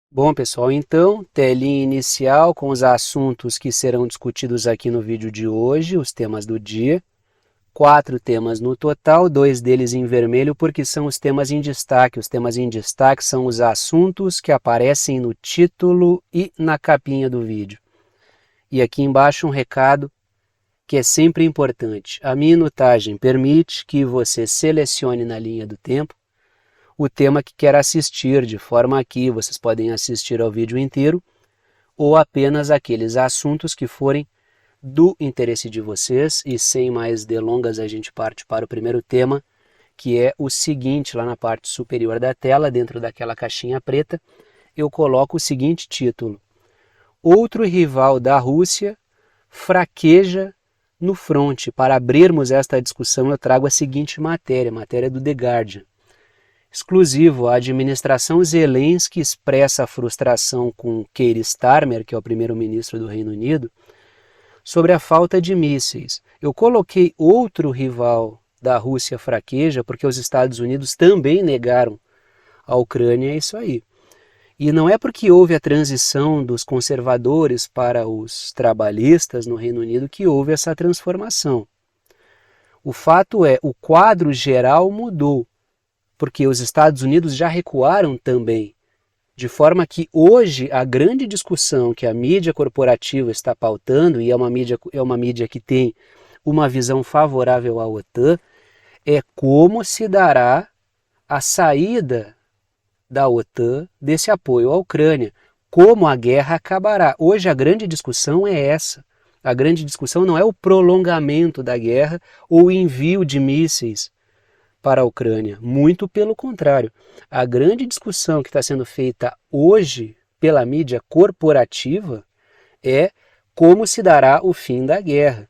Bom, pessoal, então, telinha inicial com os assuntos que serão discutidos aqui no vídeo de hoje, os temas do dia. 4 temas no total, 2 deles em vermelho, porque são os temas em destaque. Os temas em destaque são os assuntos que aparecem no título e na capinha do vídeo. E aqui embaixo um recado que é sempre importante. A minutagem permite que você selecione na linha do tempo o tema que quer assistir, de forma que vocês podem assistir ao vídeo inteiro ou apenas aqueles assuntos que forem do interesse de vocês. E sem mais delongas, a gente parte para o primeiro tema, que é o seguinte: lá na parte superior da tela, dentro daquela caixinha preta, eu coloco o seguinte título: Outro rival da Rússia fraqueja no fronte. Para abrirmos esta discussão, eu trago a seguinte matéria do The Guardian. Exclusivo, a administração Zelensky expressa a frustração com Keir Starmer, que é o primeiro-ministro do Reino Unido, sobre a falta de mísseis. Eu coloquei outro rival da Rússia fraqueja, porque os Estados Unidos também negaram a Ucrânia isso aí. E não é porque houve a transição dos conservadores para os trabalhistas no Reino Unido que houve essa transformação. O fato é, o quadro geral mudou, porque os Estados Unidos já recuaram também, de forma que hoje a grande discussão que a mídia corporativa está pautando, e é uma mídia que tem uma visão favorável à OTAN, é como se dará a saída da OTAN desse apoio à Ucrânia, como a guerra acabará. Hoje a grande discussão é essa. A grande discussão não é o prolongamento da guerra ou o envio de mísseis para a Ucrânia. Muito pelo contrário. A grande discussão que está sendo feita hoje pela mídia corporativa é como se dará o fim da guerra.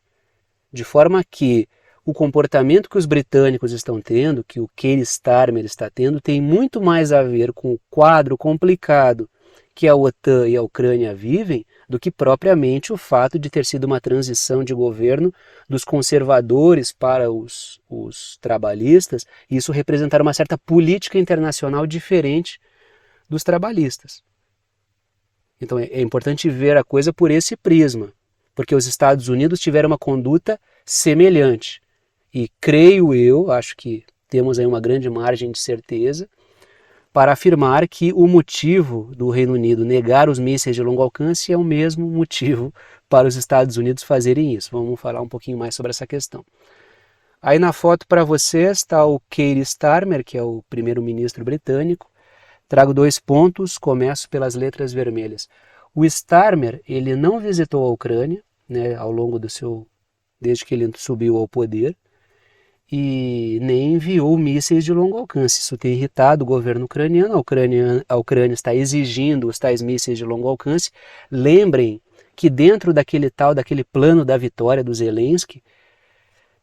De forma que o comportamento que os britânicos estão tendo, que o Keir Starmer está tendo, tem muito mais a ver com o quadro complicado que a OTAN e a Ucrânia vivem do que propriamente o fato de ter sido uma transição de governo dos conservadores para os trabalhistas, e isso representar uma certa política internacional diferente dos trabalhistas. Então é importante ver a coisa por esse prisma, porque os Estados Unidos tiveram uma conduta semelhante. E creio eu, acho que temos aí uma grande margem de certeza, para afirmar que o motivo do Reino Unido negar os mísseis de longo alcance é o mesmo motivo para os Estados Unidos fazerem isso. Vamos falar um pouquinho mais sobre essa questão. Aí na foto para vocês está o Keir Starmer, que é o primeiro-ministro britânico. Trago 2 pontos, começo pelas letras vermelhas. O Starmer, ele não visitou a Ucrânia, né, ao longo desde que ele subiu ao poder, e nem enviou mísseis de longo alcance. Isso tem irritado o governo ucraniano. A Ucrânia está exigindo os tais mísseis de longo alcance. Lembrem que dentro daquele plano da vitória do Zelensky,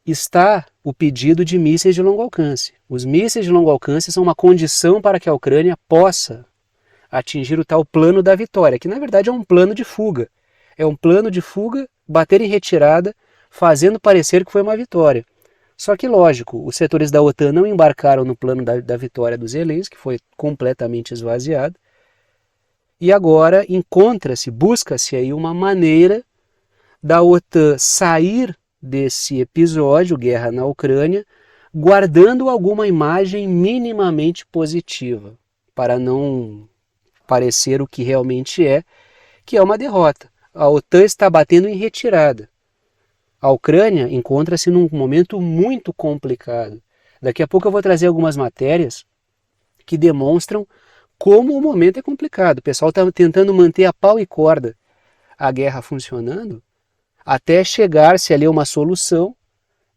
está o pedido de mísseis de longo alcance. Os mísseis de longo alcance são uma condição para que a Ucrânia possa atingir o tal plano da vitória, que na verdade é um plano de fuga. É um plano de fuga, bater em retirada, fazendo parecer que foi uma vitória. Só que, lógico, os setores da OTAN não embarcaram no plano da vitória do Zelensky, que foi completamente esvaziado, e agora busca-se aí uma maneira da OTAN sair desse episódio, guerra na Ucrânia, guardando alguma imagem minimamente positiva, para não parecer o que realmente é, que é uma derrota. A OTAN está batendo em retirada. A Ucrânia encontra-se num momento muito complicado. Daqui a pouco eu vou trazer algumas matérias que demonstram como o momento é complicado. O pessoal está tentando manter a pau e corda a guerra funcionando até chegar-se ali a uma solução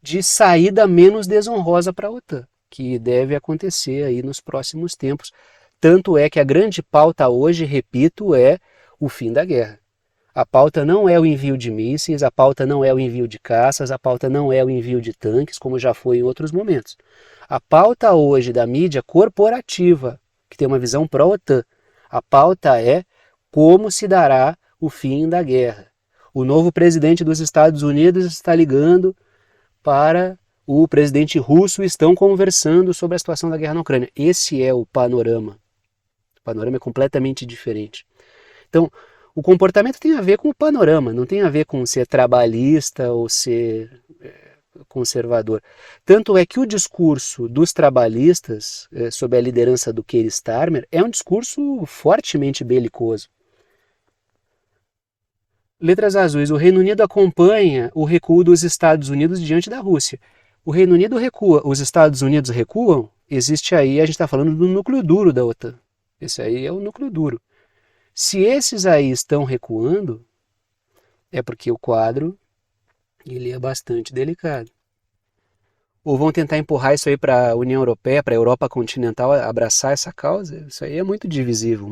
de saída menos desonrosa para a OTAN, que deve acontecer aí nos próximos tempos. Tanto é que a grande pauta hoje, repito, é o fim da guerra. A pauta não é o envio de mísseis, a pauta não é o envio de caças, a pauta não é o envio de tanques, como já foi em outros momentos. A pauta hoje da mídia corporativa, que tem uma visão pró-OTAN, a pauta é como se dará o fim da guerra. O novo presidente dos Estados Unidos está ligando para o presidente russo e estão conversando sobre a situação da guerra na Ucrânia. Esse é o panorama panorama é completamente diferente. Então, o comportamento tem a ver com o panorama, não tem a ver com ser trabalhista ou ser conservador. Tanto é que o discurso dos trabalhistas, sob a liderança do Keir Starmer, é um discurso fortemente belicoso. Letras azuis. O Reino Unido acompanha o recuo dos Estados Unidos diante da Rússia. O Reino Unido recua, os Estados Unidos recuam, existe aí, a gente está falando do núcleo duro da OTAN. Esse aí é o núcleo duro. Se esses aí estão recuando, é porque o quadro ele é bastante delicado. Ou vão tentar empurrar isso aí para a União Europeia, para a Europa continental, abraçar essa causa? Isso aí é muito divisivo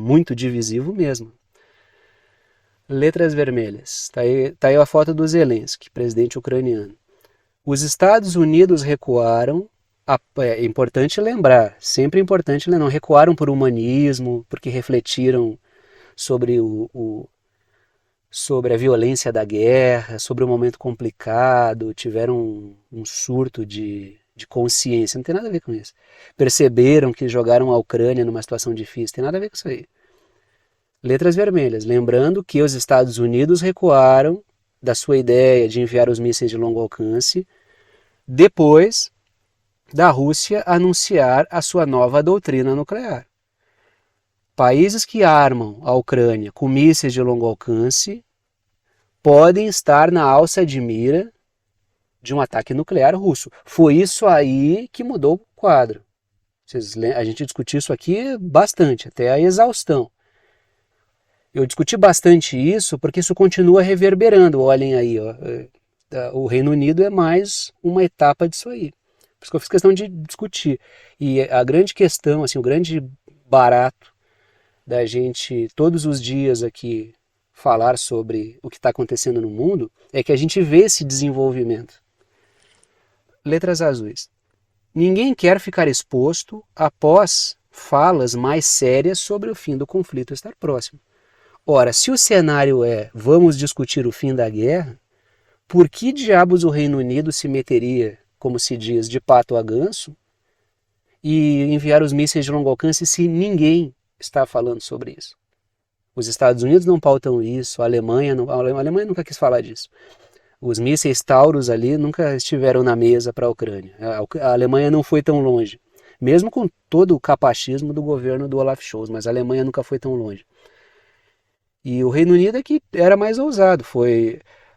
mesmo. Letras vermelhas. Tá aí a foto do Zelensky, presidente ucraniano. Os Estados Unidos recuaram, é importante lembrar, sempre importante lembrar, não recuaram por humanismo, porque refletiram sobre sobre a violência da guerra, sobre o momento complicado, tiveram um surto de consciência, não tem nada a ver com isso. Perceberam que jogaram a Ucrânia numa situação difícil, tem nada a ver com isso aí. Letras vermelhas, lembrando que os Estados Unidos recuaram da sua ideia de enviar os mísseis de longo alcance depois da Rússia anunciar a sua nova doutrina nuclear. Países que armam a Ucrânia com mísseis de longo alcance podem estar na alça de mira de um ataque nuclear russo. Foi isso aí que mudou o quadro. A gente discutiu isso aqui bastante, até a exaustão. Eu discuti bastante isso porque isso continua reverberando. Olhem aí, ó, o Reino Unido é mais uma etapa disso aí. Por isso que eu fiz questão de discutir. E a grande questão, assim, o grande barato da gente todos os dias aqui falar sobre o que está acontecendo no mundo é que a gente vê esse desenvolvimento. Letras azuis. Ninguém quer ficar exposto após falas mais sérias sobre o fim do conflito estar próximo. Ora, se o cenário é vamos discutir o fim da guerra, por que diabos o Reino Unido se meteria, como se diz, de pato a ganso e enviar os mísseis de longo alcance se ninguém está falando sobre isso? Os Estados Unidos não pautam isso, a Alemanha nunca quis falar disso. Os mísseis Taurus ali nunca estiveram na mesa para a Ucrânia. A Alemanha não foi tão longe, mesmo com todo o capachismo do governo do Olaf Scholz, mas a Alemanha nunca foi tão longe. E o Reino Unido é que era mais ousado.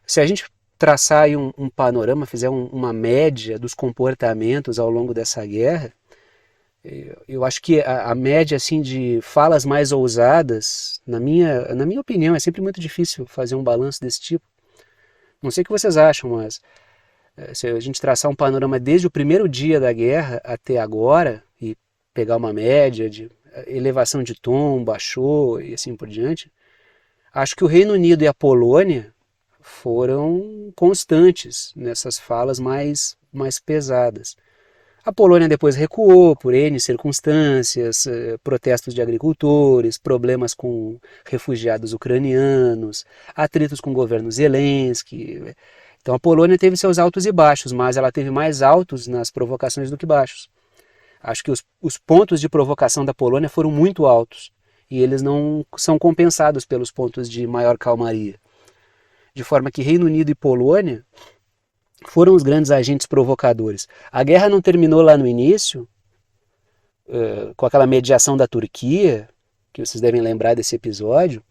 Se a gente traçar aí um panorama, fizer uma média dos comportamentos ao longo dessa guerra, eu acho que a média assim, de falas mais ousadas, na minha opinião, é sempre muito difícil fazer um balanço desse tipo. Não sei o que vocês acham, mas se a gente traçar um panorama desde o primeiro dia da guerra até agora, e pegar uma média de elevação de tom, baixou e assim por diante, acho que o Reino Unido e a Polônia foram constantes nessas falas mais pesadas. A Polônia depois recuou por N circunstâncias, protestos de agricultores, problemas com refugiados ucranianos, atritos com o governo Zelensky. Então a Polônia teve seus altos e baixos, mas ela teve mais altos nas provocações do que baixos. Acho que os pontos de provocação da Polônia foram muito altos e eles não são compensados pelos pontos de maior calmaria. De forma que Reino Unido e Polônia foram os grandes agentes provocadores. A guerra não terminou lá no início, com aquela mediação da Turquia, que vocês devem lembrar desse episódio,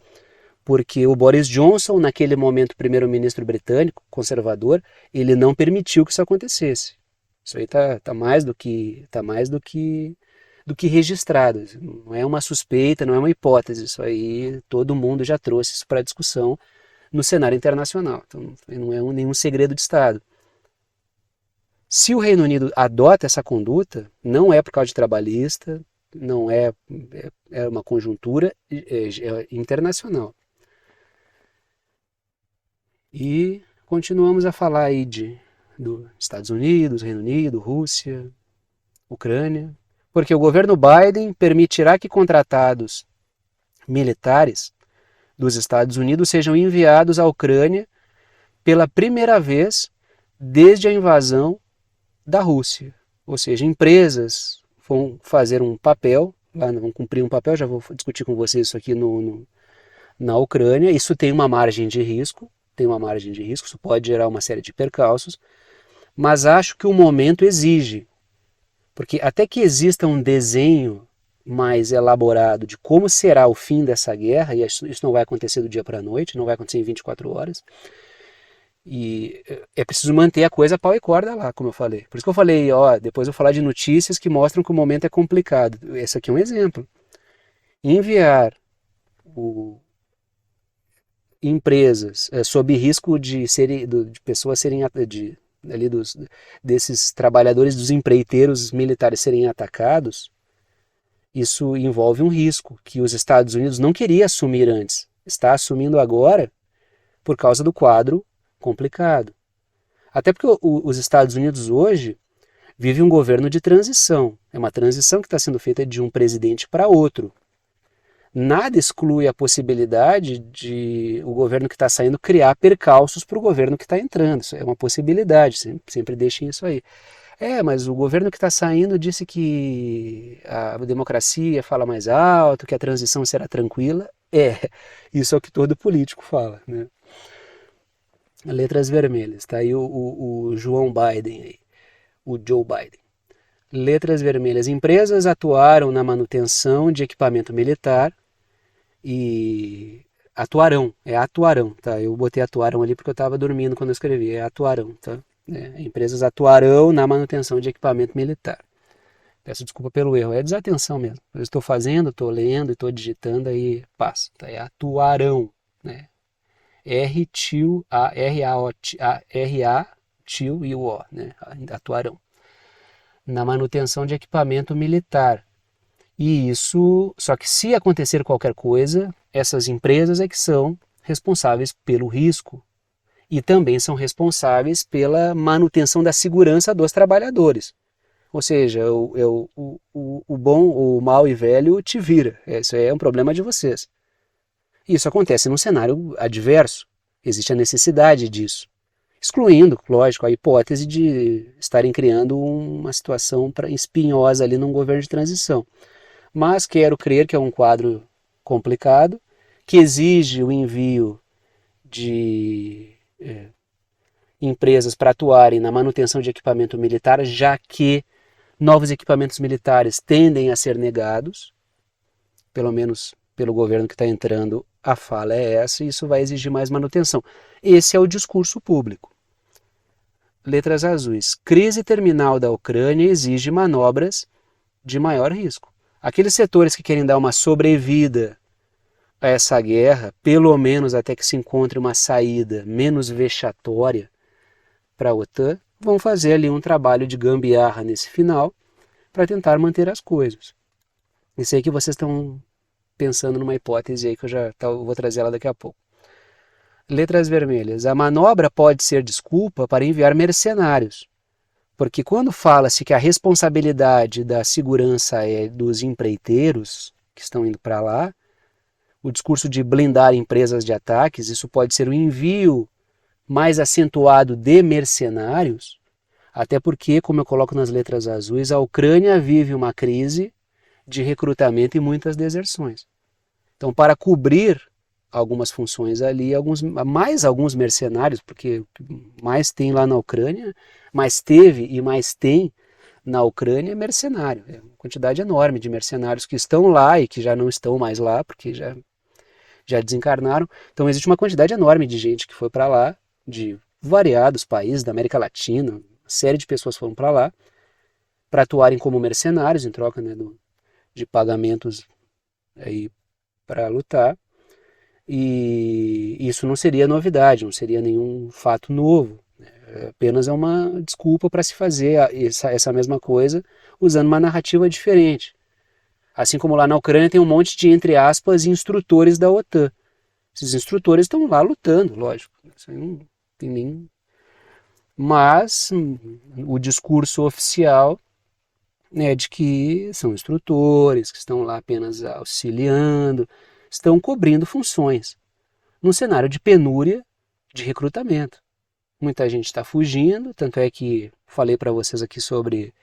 porque o Boris Johnson, naquele momento primeiro-ministro britânico, conservador, ele não permitiu que isso acontecesse. Isso aí tá mais do que registrado. Não é uma suspeita, não é uma hipótese. Isso aí todo mundo já trouxe isso para discussão no cenário internacional. Então não é nenhum segredo de Estado. Se o Reino Unido adota essa conduta, não é por causa de trabalhista, não é uma conjuntura internacional. E continuamos a falar aí dos Estados Unidos, Reino Unido, Rússia, Ucrânia, porque o governo Biden permitirá que contratados militares dos Estados Unidos sejam enviados à Ucrânia pela primeira vez desde a invasão da Rússia. Ou seja, empresas vão fazer um papel lá vão cumprir um papel, já vou discutir com vocês isso aqui na Ucrânia. Isso tem uma margem de risco, isso pode gerar uma série de percalços, mas acho que o momento exige, porque até que exista um desenho mais elaborado de como será o fim dessa guerra, e isso não vai acontecer do dia para a noite, não vai acontecer em 24 horas, e é preciso manter a coisa pau e corda lá, como eu falei. Por isso que eu falei, ó, depois eu vou falar de notícias que mostram que o momento é complicado. Esse aqui é um exemplo. Enviar empresas sob risco de pessoas serem ali desses trabalhadores, dos empreiteiros militares serem atacados, isso envolve um risco que os Estados Unidos não queria assumir antes, está assumindo agora por causa do quadro complicado. Até porque os Estados Unidos hoje vive um governo de transição, é uma transição que está sendo feita de um presidente para outro. Nada exclui a possibilidade de o governo que está saindo criar percalços para o governo que está entrando. Isso é uma possibilidade, sempre deixem isso aí. Mas o governo que está saindo disse que a democracia fala mais alto, que a transição será tranquila. Isso é o que todo político fala, né? Letras vermelhas, tá aí o João Biden, aí, o Joe Biden. Letras vermelhas. Empresas atuaram na manutenção de equipamento militar e atuarão, tá? Eu botei atuarão ali porque eu estava dormindo quando eu escrevi, atuarão, tá? Empresas atuarão na manutenção de equipamento militar. Peço desculpa pelo erro, é desatenção mesmo. Eu estou fazendo, estou lendo, estou digitando, aí passa, tá? É atuarão, né? R-A-R-A, tio e o O, né? Atuarão. Na manutenção de equipamento militar. E isso, só que se acontecer qualquer coisa, essas empresas é que são responsáveis pelo risco e também são responsáveis pela manutenção da segurança dos trabalhadores. Ou seja, o bom, o mal e velho te vira. Isso é um problema de vocês. Isso acontece num cenário adverso. Existe a necessidade disso. Excluindo, lógico, a hipótese de estarem criando uma situação espinhosa ali num governo de transição. Mas quero crer que é um quadro complicado, que exige o envio de empresas para atuarem na manutenção de equipamento militar, já que novos equipamentos militares tendem a ser negados, pelo menos pelo governo que está entrando, a fala é essa, e isso vai exigir mais manutenção. Esse é o discurso público. Letras azuis. Crise terminal da Ucrânia exige manobras de maior risco. Aqueles setores que querem dar uma sobrevida a essa guerra, pelo menos até que se encontre uma saída menos vexatória para a OTAN, vão fazer ali um trabalho de gambiarra nesse final para tentar manter as coisas. E sei que vocês estão pensando numa hipótese aí que eu vou trazer ela daqui a pouco. Letras vermelhas. A manobra pode ser desculpa para enviar mercenários, porque quando fala-se que a responsabilidade da segurança é dos empreiteiros que estão indo para lá, o discurso de blindar empresas de ataques, isso pode ser um envio mais acentuado de mercenários, até porque, como eu coloco nas letras azuis, a Ucrânia vive uma crise de recrutamento e muitas deserções. Então, para cobrir algumas funções ali, mais alguns mercenários, porque mais tem lá na Ucrânia, mais teve e mais tem na Ucrânia é mercenário. É uma quantidade enorme de mercenários que estão lá e que já não estão mais lá, porque já desencarnaram. Então existe uma quantidade enorme de gente que foi para lá, de variados países da América Latina, uma série de pessoas foram para lá, para atuarem como mercenários em troca, né, de pagamentos para lutar. E isso não seria novidade, não seria nenhum fato novo. Apenas é uma desculpa para se fazer essa mesma coisa usando uma narrativa diferente. Assim como lá na Ucrânia tem um monte de, entre aspas, instrutores da OTAN. Esses instrutores estão lá lutando, lógico. Isso aí não tem nem... Mas o discurso oficial é de que são instrutores, que estão lá apenas auxiliando, estão cobrindo funções, num cenário de penúria de recrutamento. Muita gente está fugindo, tanto é que falei para vocês aqui sobre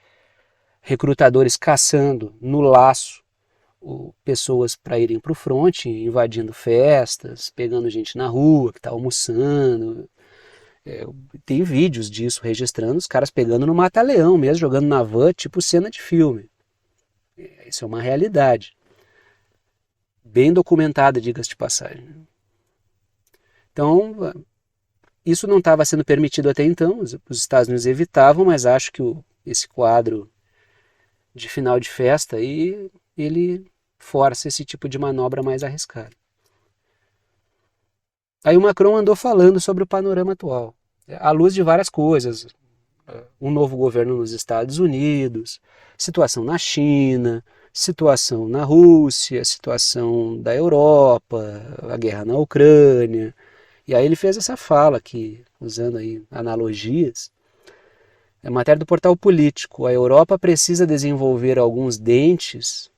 recrutadores caçando no laço pessoas para irem para o fronte, invadindo festas, pegando gente na rua que está almoçando. Tem vídeos disso registrando os caras pegando no mata-leão mesmo, jogando na van, tipo cena de filme. Isso é uma realidade. Bem documentada, diga-se de passagem. Então, isso não estava sendo permitido até então, os Estados Unidos evitavam, mas acho que esse quadro de final de festa aí, ele força esse tipo de manobra mais arriscada. Aí o Macron andou falando sobre o panorama atual, à luz de várias coisas. Um novo governo nos Estados Unidos, situação na China, situação na Rússia, situação da Europa, a guerra na Ucrânia. E aí ele fez essa fala aqui, usando aí analogias. É matéria do Portal Político. A Europa precisa desenvolver alguns dentes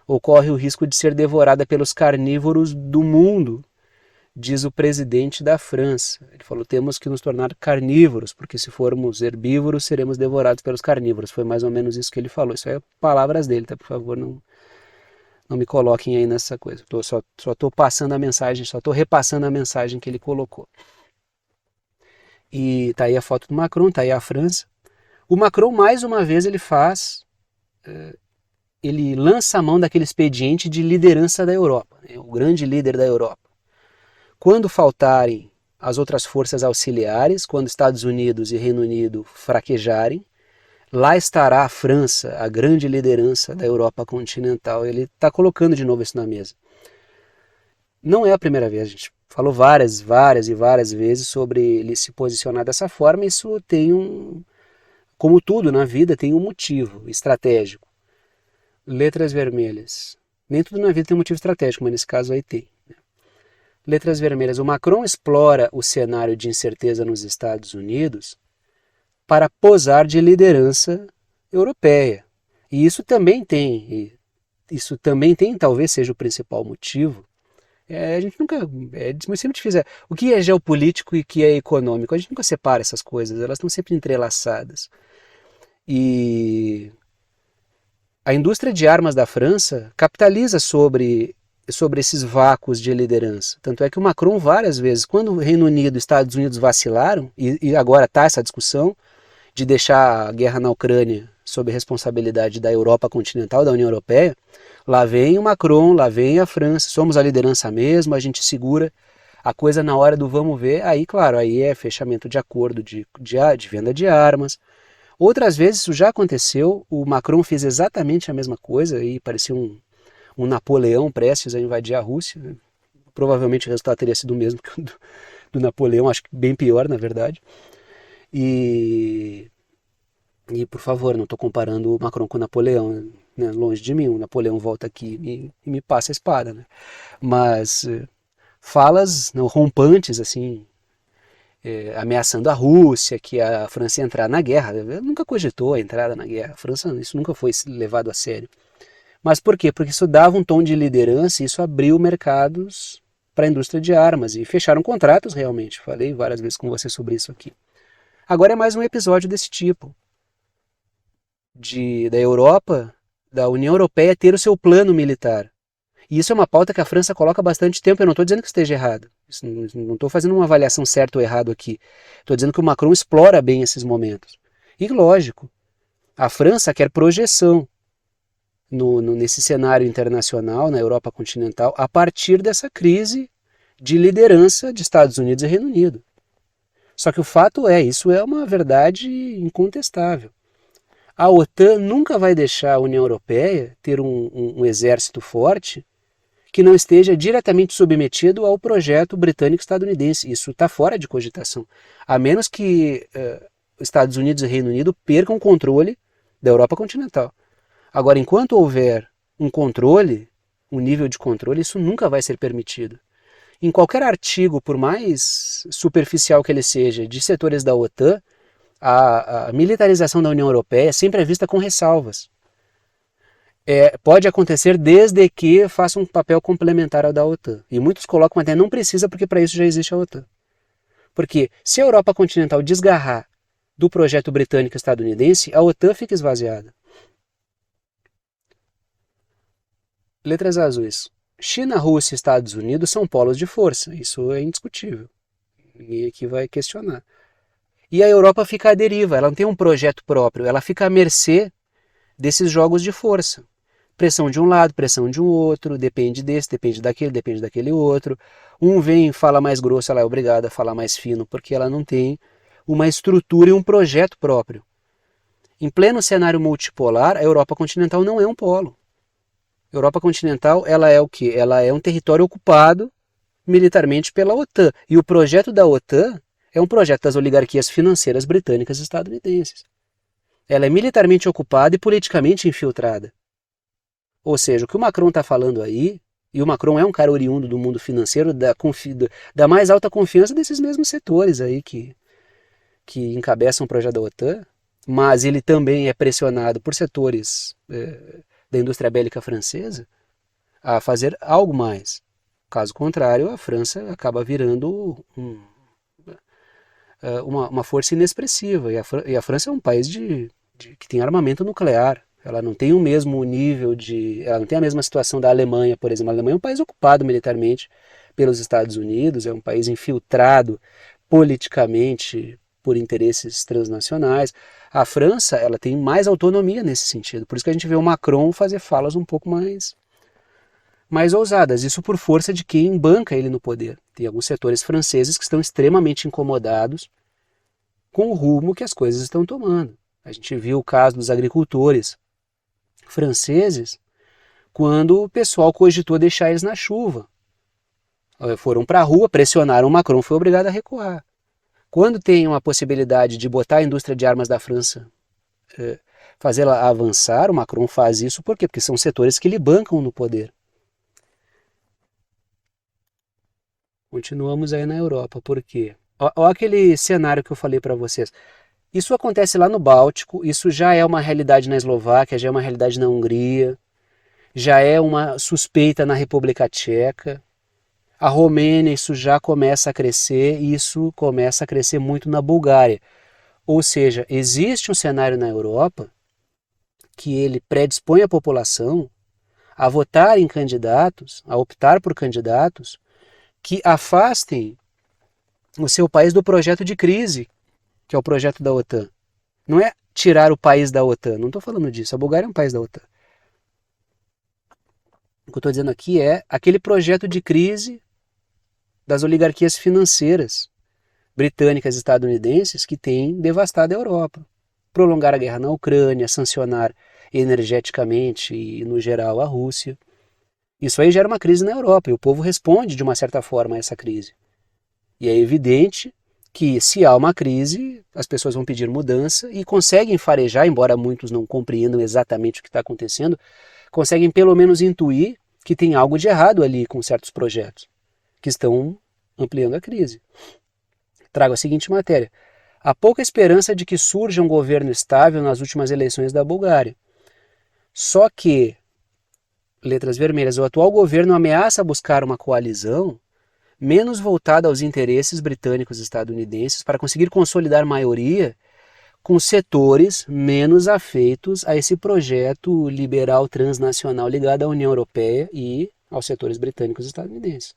ou corre o risco de ser devorada pelos carnívoros do mundo, diz o presidente da França. Ele falou, temos que nos tornar carnívoros, porque se formos herbívoros, seremos devorados pelos carnívoros. Foi mais ou menos isso que ele falou. Isso é palavras dele, tá? Por favor, não me coloquem aí nessa coisa. Só estou passando a mensagem, só estou repassando a mensagem que ele colocou. E tá aí a foto do Macron, tá aí a França. O Macron, mais uma vez, ele lança a mão daquele expediente de liderança da Europa, né? O grande líder da Europa. Quando faltarem as outras forças auxiliares, quando Estados Unidos e Reino Unido fraquejarem, lá estará a França, a grande liderança da Europa continental. Ele está colocando de novo isso na mesa. Não é a primeira vez, a gente falou várias e várias vezes sobre ele se posicionar dessa forma. Isso tem como tudo na vida, tem um motivo estratégico. Letras vermelhas. Nem tudo na vida tem um motivo estratégico, mas nesse caso aí tem. Letras vermelhas. O Macron explora o cenário de incerteza nos Estados Unidos para posar de liderança europeia. E isso também tem, talvez seja o principal motivo. A gente nunca, é sempre difícil. O que é geopolítico e o que é econômico? A gente nunca separa essas coisas, elas estão sempre entrelaçadas. E a indústria de armas da França capitaliza sobre esses vácuos de liderança. Tanto é que o Macron várias vezes, quando o Reino Unido e Estados Unidos vacilaram, e agora está essa discussão de deixar a guerra na Ucrânia sob responsabilidade da Europa continental, da União Europeia, lá vem o Macron, lá vem a França, somos a liderança mesmo, a gente segura a coisa na hora do vamos ver, aí claro, aí é fechamento de acordo de venda de armas. Outras vezes isso já aconteceu, o Macron fez exatamente a mesma coisa, e parecia um Napoleão prestes a invadir a Rússia. Provavelmente o resultado teria sido o mesmo que o do Napoleão, acho que bem pior na verdade. E por favor, não estou comparando o Macron com o Napoleão, né? Longe de mim, o Napoleão volta aqui e me passa a espada, né? Mas falas não, rompantes, assim, ameaçando a Rússia, que a França ia entrar na guerra. Nunca cogitou a entrada na guerra. A França, isso nunca foi levado a sério. Mas por quê? Porque isso dava um tom de liderança e isso abriu mercados para a indústria de armas e fecharam contratos realmente. Falei várias vezes com você sobre isso aqui. Agora é mais um episódio desse tipo. Da Europa, da União Europeia ter o seu plano militar. E isso é uma pauta que a França coloca há bastante tempo. Eu não estou dizendo que esteja errado. Não estou fazendo uma avaliação certa ou errado aqui. Estou dizendo que o Macron explora bem esses momentos. E lógico, a França quer projeção nesse cenário internacional, na Europa continental, a partir dessa crise de liderança de Estados Unidos e Reino Unido. Só que o fato isso é uma verdade incontestável. A OTAN nunca vai deixar a União Europeia ter um exército forte que não esteja diretamente submetido ao projeto britânico-estadunidense. Isso está fora de cogitação. A menos que Estados Unidos e Reino Unido percam o controle da Europa continental. Agora, enquanto houver um controle, um nível de controle, isso nunca vai ser permitido. Em qualquer artigo, por mais superficial que ele seja, de setores da OTAN, a militarização da União Europeia sempre é vista com ressalvas. Pode acontecer desde que faça um papel complementar ao da OTAN. E muitos colocam até não precisa, porque para isso já existe a OTAN. Porque se a Europa continental desgarrar do projeto britânico estadunidense, a OTAN fica esvaziada. Letras azuis. China, Rússia e Estados Unidos são polos de força, isso é indiscutível. Ninguém aqui vai questionar. E a Europa fica à deriva, ela não tem um projeto próprio, ela fica à mercê desses jogos de força. Pressão de um lado, pressão de um outro, depende desse, depende daquele outro. Um vem e fala mais grosso, ela é obrigada a falar mais fino, porque ela não tem uma estrutura e um projeto próprio. Em pleno cenário multipolar, a Europa continental não é um polo. A Europa continental, ela é o quê? Ela é um território ocupado militarmente pela OTAN. E o projeto da OTAN é um projeto das oligarquias financeiras britânicas e estadunidenses. Ela é militarmente ocupada e politicamente infiltrada. Ou seja, o que o Macron está falando aí, e o Macron é um cara oriundo do mundo financeiro, da mais alta confiança desses mesmos setores aí que encabeçam o projeto da OTAN, mas ele também é pressionado por setores da indústria bélica francesa a fazer algo mais. Caso contrário, a França acaba virando uma força inexpressiva. E a França é um país que tem armamento nuclear. Ela não tem o mesmo nível ela não tem a mesma situação da Alemanha, por exemplo. A Alemanha é um país ocupado militarmente pelos Estados Unidos, é um país infiltrado politicamente por interesses transnacionais. A França, ela tem mais autonomia nesse sentido. Por isso que a gente vê o Macron fazer falas um pouco mais ousadas. Isso por força de quem banca ele no poder. Tem alguns setores franceses que estão extremamente incomodados com o rumo que as coisas estão tomando. A gente viu o caso dos agricultores franceses quando o pessoal cogitou deixar eles na chuva. Foram para a rua, pressionaram o Macron, foi obrigado a recuar. Quando tem uma possibilidade de botar a indústria de armas da França, fazê-la avançar, o Macron faz isso por quê? Porque são setores que lhe bancam no poder. Continuamos aí na Europa, por quê? Olha aquele cenário que eu falei para vocês. Isso acontece lá no Báltico, isso já é uma realidade na Eslováquia, já é uma realidade na Hungria, já é uma suspeita na República Tcheca. A Romênia, isso já começa a crescer e isso começa a crescer muito na Bulgária. Ou seja, existe um cenário na Europa que ele predispõe a população a votar em candidatos, a optar por candidatos que afastem o seu país do projeto de crise, que é o projeto da OTAN. Não é tirar o país da OTAN, não estou falando disso. A Bulgária é um país da OTAN. O que eu estou dizendo aqui é aquele projeto de crise das oligarquias financeiras britânicas e estadunidenses que têm devastado a Europa. Prolongar a guerra na Ucrânia, sancionar energeticamente e, no geral, a Rússia. Isso aí gera uma crise na Europa e o povo responde de uma certa forma a essa crise. E é evidente que se há uma crise, as pessoas vão pedir mudança e conseguem farejar, embora muitos não compreendam exatamente o que está acontecendo, conseguem pelo menos intuir que tem algo de errado ali com certos projetos, que estão ampliando a crise. Trago a seguinte matéria. Há pouca esperança de que surja um governo estável nas últimas eleições da Bulgária. Só que, letras vermelhas, o atual governo ameaça buscar uma coalizão menos voltada aos interesses britânicos e estadunidenses para conseguir consolidar maioria com setores menos afeitos a esse projeto liberal transnacional ligado à União Europeia e aos setores britânicos e estadunidenses.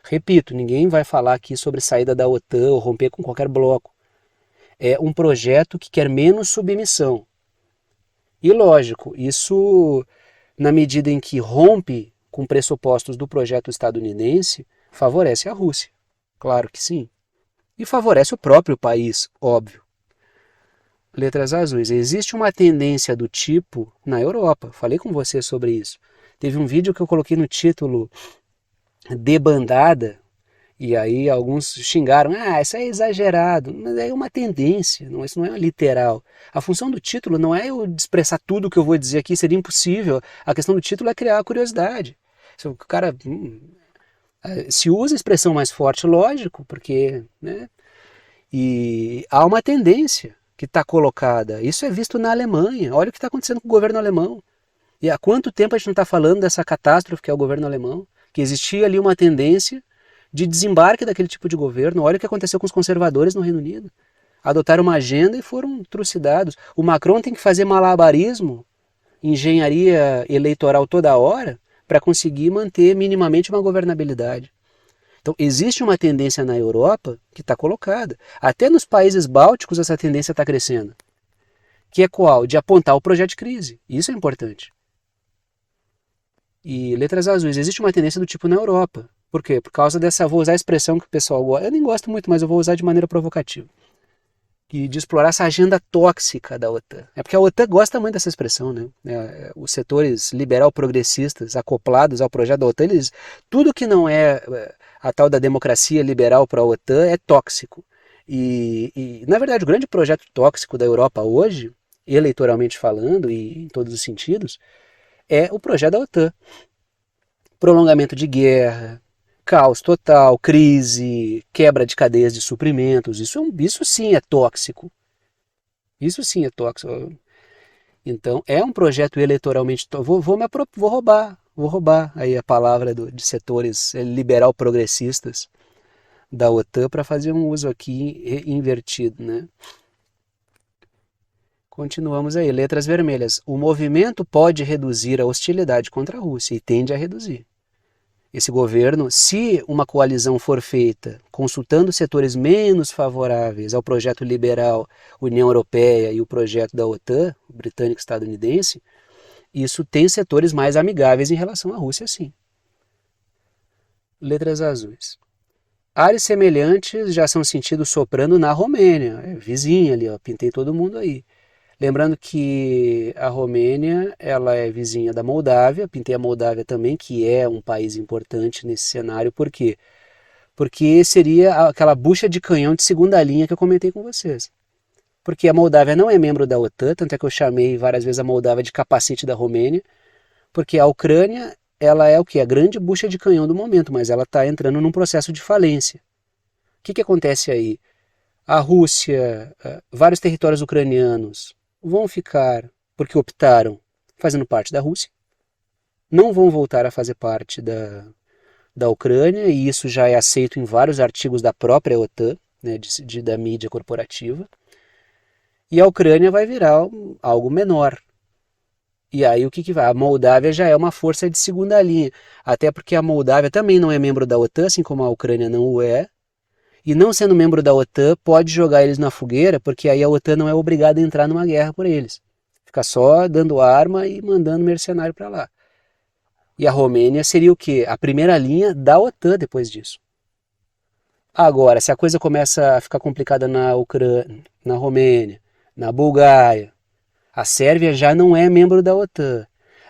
Repito, ninguém vai falar aqui sobre saída da OTAN ou romper com qualquer bloco. É um projeto que quer menos submissão. E lógico, isso na medida em que rompe com pressupostos do projeto estadunidense, favorece a Rússia. Claro que sim. E favorece o próprio país, óbvio. Letras azuis. Existe uma tendência do tipo na Europa. Falei com você sobre isso. Teve um vídeo que eu coloquei no título Debandada, e aí alguns xingaram, isso é exagerado, mas é uma tendência, isso não é literal. A função do título não é eu expressar tudo o que eu vou dizer aqui, seria impossível. A questão do título é criar a curiosidade. Se o cara se usa a expressão mais forte, lógico, porque e há uma tendência que está colocada. Isso é visto na Alemanha. Olha o que está acontecendo com o governo alemão. E há quanto tempo a gente não está falando dessa catástrofe que é o governo alemão? Que existia ali uma tendência de desembarque daquele tipo de governo. Olha o que aconteceu com os conservadores no Reino Unido. Adotaram uma agenda e foram trucidados. O Macron tem que fazer malabarismo, engenharia eleitoral toda hora, para conseguir manter minimamente uma governabilidade. Então, existe uma tendência na Europa que está colocada. Até nos países bálticos essa tendência está crescendo. Que é qual? De apontar o projeto de crise. Isso é importante. E letras azuis, existe uma tendência do tipo na Europa. Por quê? Por causa dessa, vou usar a expressão que o pessoal gosta, eu nem gosto muito, mas eu vou usar de maneira provocativa. De explorar essa agenda tóxica da OTAN. É porque a OTAN gosta muito dessa expressão, né? Os setores liberal-progressistas acoplados ao projeto da OTAN, tudo que não é a tal da democracia liberal para a OTAN é tóxico. Na verdade, o grande projeto tóxico da Europa hoje, eleitoralmente falando e em todos os sentidos, é o projeto da OTAN. Prolongamento de guerra, caos total, crise, quebra de cadeias de suprimentos, isso sim é tóxico. Isso sim é tóxico. Então, é um projeto eleitoralmente tóxico. Vou roubar aí a palavra de setores liberal-progressistas da OTAN para fazer um uso aqui invertido, né? Continuamos aí, letras vermelhas. O movimento pode reduzir a hostilidade contra a Rússia e tende a reduzir. Esse governo, se uma coalizão for feita consultando setores menos favoráveis ao projeto liberal União Europeia e o projeto da OTAN, o britânico-estadunidense, isso tem setores mais amigáveis em relação à Rússia, sim. Letras azuis. Ares semelhantes já são sentidos soprando na Romênia, vizinha ali, ó, pintei todo mundo aí. Lembrando que a Romênia, ela é vizinha da Moldávia, pintei a Moldávia também, que é um país importante nesse cenário, por quê? Porque seria aquela bucha de canhão de segunda linha que eu comentei com vocês. Porque a Moldávia não é membro da OTAN, tanto é que eu chamei várias vezes a Moldávia de capacete da Romênia, porque a Ucrânia, ela é o que? A grande bucha de canhão do momento, mas ela está entrando num processo de falência. O que acontece aí? A Rússia, vários territórios ucranianos, vão ficar, porque optaram, fazendo parte da Rússia, não vão voltar a fazer parte da Ucrânia, e isso já é aceito em vários artigos da própria OTAN, né, da mídia corporativa, e a Ucrânia vai virar algo menor. E aí o que vai? A Moldávia já é uma força de segunda linha, até porque a Moldávia também não é membro da OTAN, assim como a Ucrânia não o é, e não sendo membro da OTAN, pode jogar eles na fogueira, porque aí a OTAN não é obrigada a entrar numa guerra por eles. Fica só dando arma e mandando mercenário para lá. E a Romênia seria o quê? A primeira linha da OTAN depois disso. Agora, se a coisa começa a ficar complicada na Ucrânia, na Romênia, na Bulgária, a Sérvia já não é membro da OTAN.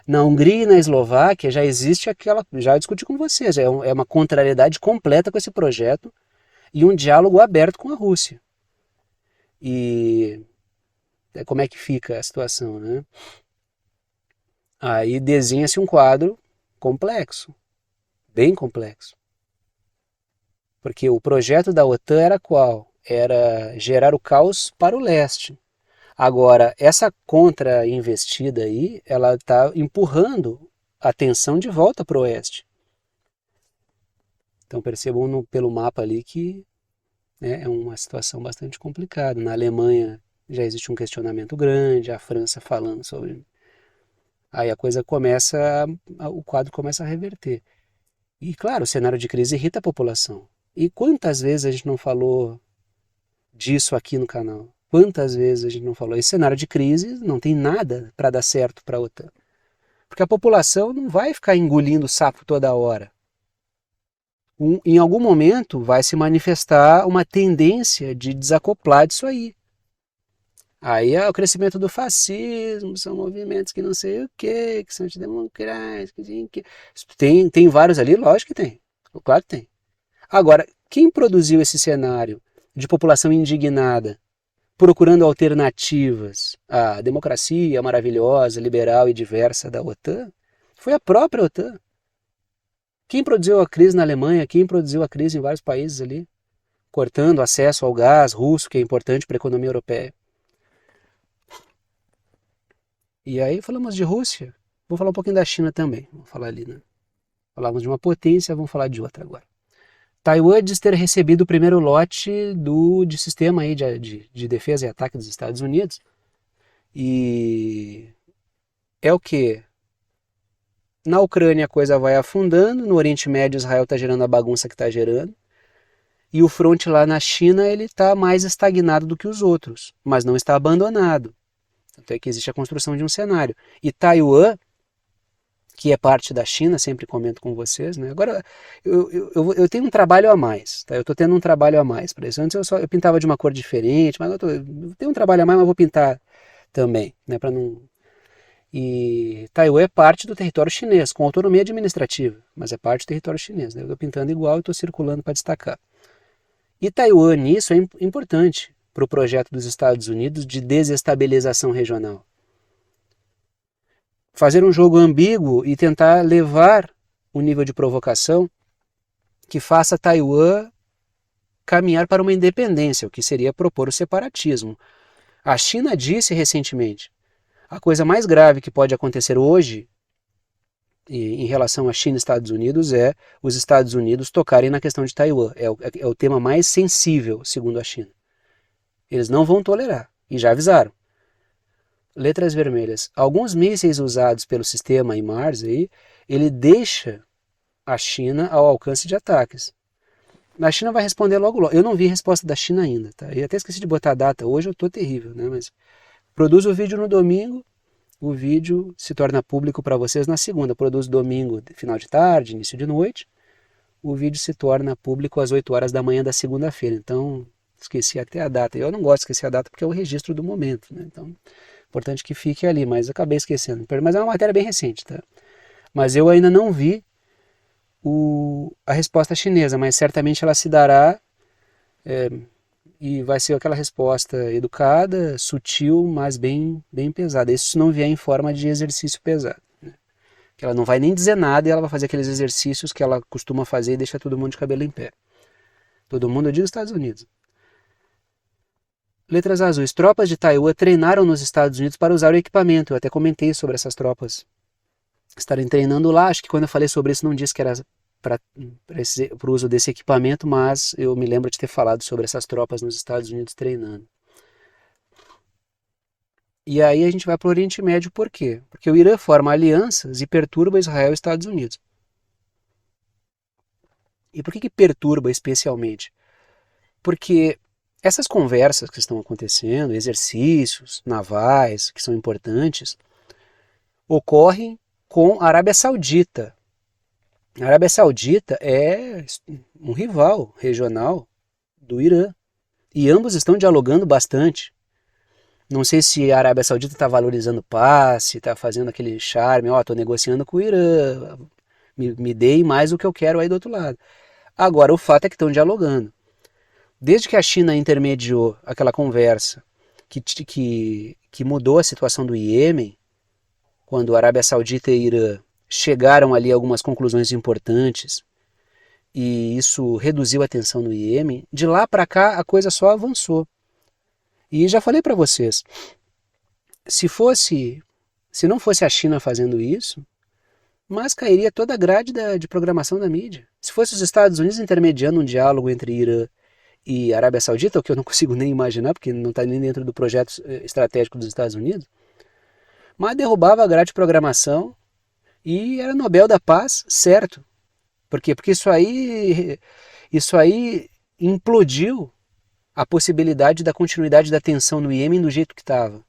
Na Hungria e na Eslováquia já existe aquela, já discuti com vocês, é uma contrariedade completa com esse projeto, e um diálogo aberto com a Rússia. E como é que fica a situação, né? Aí desenha-se um quadro complexo, bem complexo. Porque o projeto da OTAN era qual? Era gerar o caos para o leste. Agora, essa contra-investida aí, ela está empurrando a tensão de volta para o oeste. Então percebam pelo mapa ali que é uma situação bastante complicada. Na Alemanha já existe um questionamento grande, a França falando sobre. Aí a coisa começa, o quadro começa a reverter. E claro, o cenário de crise irrita a população. E quantas vezes a gente não falou disso aqui no canal? Quantas vezes a gente não falou? Esse cenário de crise não tem nada para dar certo para a OTAN. Porque a população não vai ficar engolindo sapo toda hora. Em algum momento vai se manifestar uma tendência de desacoplar disso aí. Aí é o crescimento do fascismo, são movimentos que não sei o que são antidemocráticos. Tem vários ali? Lógico que tem. Claro que tem. Agora, quem produziu esse cenário de população indignada, procurando alternativas à democracia maravilhosa, liberal e diversa da OTAN, foi a própria OTAN. Quem produziu a crise na Alemanha, quem produziu a crise em vários países ali, cortando acesso ao gás russo, que é importante para a economia europeia. E aí falamos de Rússia, vou falar um pouquinho da China também, vamos falar ali, né? Falamos de uma potência, vamos falar de outra agora. Taiwan diz ter recebido o primeiro lote de sistema aí de defesa e ataque dos Estados Unidos. E é o que? Na Ucrânia a coisa vai afundando, no Oriente Médio Israel está gerando a bagunça que está gerando, e o fronte lá na China ele está mais estagnado do que os outros, mas não está abandonado. Tanto é que existe a construção de um cenário. E Taiwan, que é parte da China, sempre comento com vocês, né? Agora, eu tenho um trabalho a mais, tá? Eu estou tendo um trabalho a mais para isso. Antes eu pintava de uma cor diferente, mas eu tenho um trabalho a mais, mas vou pintar também, né? Para não... E Taiwan é parte do território chinês, com autonomia administrativa, mas é parte do território chinês, né? Eu estou pintando igual e estou circulando para destacar. E Taiwan nisso é importante para o projeto dos Estados Unidos de desestabilização regional. Fazer um jogo ambíguo e tentar levar o nível de provocação que faça Taiwan caminhar para uma independência, o que seria propor o separatismo. A China disse recentemente, a coisa mais grave que pode acontecer hoje em relação à China e Estados Unidos é os Estados Unidos tocarem na questão de Taiwan. É o tema mais sensível, segundo a China. Eles não vão tolerar, e já avisaram. Letras vermelhas. Alguns mísseis usados pelo sistema HIMARS aí, ele deixa a China ao alcance de ataques. A China vai responder logo logo. Eu não vi a resposta da China ainda, tá? Eu até esqueci de botar a data. Hoje eu tô terrível, né? Mas produz o vídeo no domingo, o vídeo se torna público para vocês na segunda. Produz domingo, final de tarde, início de noite. O vídeo se torna público às 8 horas da manhã da segunda-feira. Então, esqueci até a data. Eu não gosto de esquecer a data porque é o registro do momento, né? Então, importante que fique ali, mas acabei esquecendo. Mas é uma matéria bem recente, tá? Mas eu ainda não vi a resposta chinesa, mas certamente ela se dará e vai ser aquela resposta educada, sutil, mas bem pesada. Isso se não vier em forma de exercício pesado. Né? Que ela não vai nem dizer nada e ela vai fazer aqueles exercícios que ela costuma fazer e deixa todo mundo de cabelo em pé. Todo mundo, eu digo Estados Unidos. Letras azuis. Tropas de Taiwan treinaram nos Estados Unidos para usar o equipamento. Eu até comentei sobre essas tropas estarem treinando lá. Acho que quando eu falei sobre isso não disse que era para o uso desse equipamento, mas eu me lembro de ter falado sobre essas tropas nos Estados Unidos treinando. E aí a gente vai para o Oriente Médio por quê? Porque o Irã forma alianças e perturba Israel e Estados Unidos. E por que perturba especialmente? Porque essas conversas que estão acontecendo, exercícios navais que são importantes, ocorrem com a Arábia Saudita. A Arábia Saudita é um rival regional do Irã. E ambos estão dialogando bastante. Não sei se a Arábia Saudita está valorizando paz, se está fazendo aquele charme, estou negociando com o Irã, me deem mais o que eu quero aí do outro lado. Agora, o fato é que estão dialogando. Desde que a China intermediou aquela conversa que mudou a situação do Iêmen, quando a Arábia Saudita e Irã chegaram ali a algumas conclusões importantes, e isso reduziu a tensão no Iêmen, de lá para cá a coisa só avançou. E já falei para vocês, se não fosse a China fazendo isso, mas cairia toda a grade de programação da mídia. Se fosse os Estados Unidos intermediando um diálogo entre Irã e Arábia Saudita, o que eu não consigo nem imaginar, porque não está nem dentro do projeto estratégico dos Estados Unidos, mas derrubava a grade de programação e era Nobel da Paz, certo. Por quê? Porque isso aí implodiu a possibilidade da continuidade da tensão no Iêmen do jeito que estava.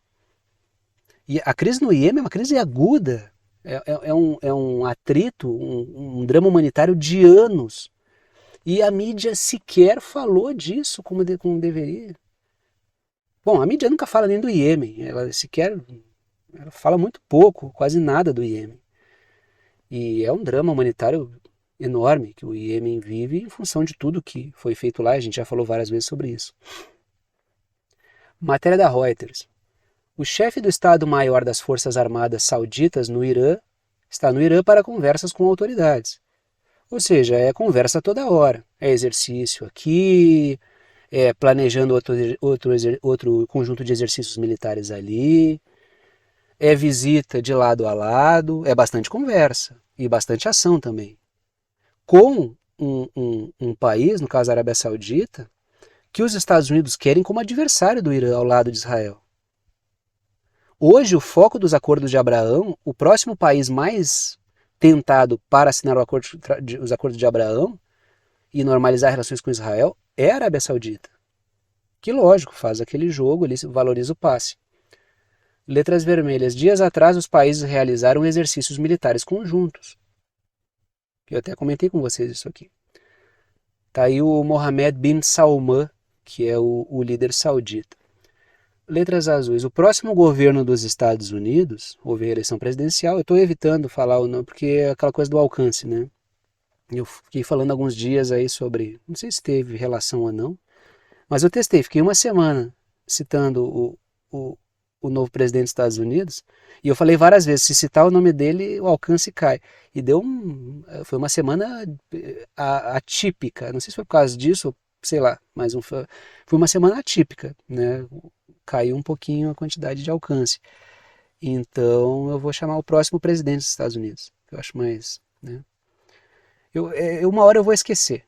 E a crise no Iêmen é uma crise aguda, é um atrito, um drama humanitário de anos. E a mídia sequer falou disso como deveria. Bom, a mídia nunca fala nem do Iêmen, ela fala muito pouco, quase nada do Iêmen. E é um drama humanitário enorme que o Iêmen vive em função de tudo que foi feito lá, a gente já falou várias vezes sobre isso. Matéria da Reuters. O chefe do Estado-Maior das Forças Armadas Sauditas no Irã está no Irã para conversas com autoridades. Ou seja, é conversa toda hora. É exercício aqui, é planejando outro conjunto de exercícios militares ali, é visita de lado a lado, é bastante conversa e bastante ação também. Com um país, no caso a Arábia Saudita, que os Estados Unidos querem como adversário do Irã ao lado de Israel. Hoje, o foco dos acordos de Abraão, o próximo país mais tentado para assinar os acordos de Abraão e normalizar relações com Israel é a Arábia Saudita. Que lógico, faz aquele jogo, ele valoriza o passe. Letras vermelhas. Dias atrás os países realizaram exercícios militares conjuntos. Eu até comentei com vocês isso aqui. Tá aí o Mohammed bin Salman, que é o líder saudita. Letras azuis. O próximo governo dos Estados Unidos, houve a eleição presidencial, eu estou evitando falar o nome, porque é aquela coisa do alcance, né? Eu fiquei falando alguns dias aí sobre, não sei se teve relação ou não, mas eu testei, fiquei uma semana citando o novo presidente dos Estados Unidos, e eu falei várias vezes, se citar o nome dele, o alcance cai. E foi uma semana atípica, não sei se foi por causa disso, sei lá, mas foi uma semana atípica, né? Caiu um pouquinho a quantidade de alcance. Então eu vou chamar o próximo presidente dos Estados Unidos, que eu acho mais, né? Uma hora eu vou esquecer.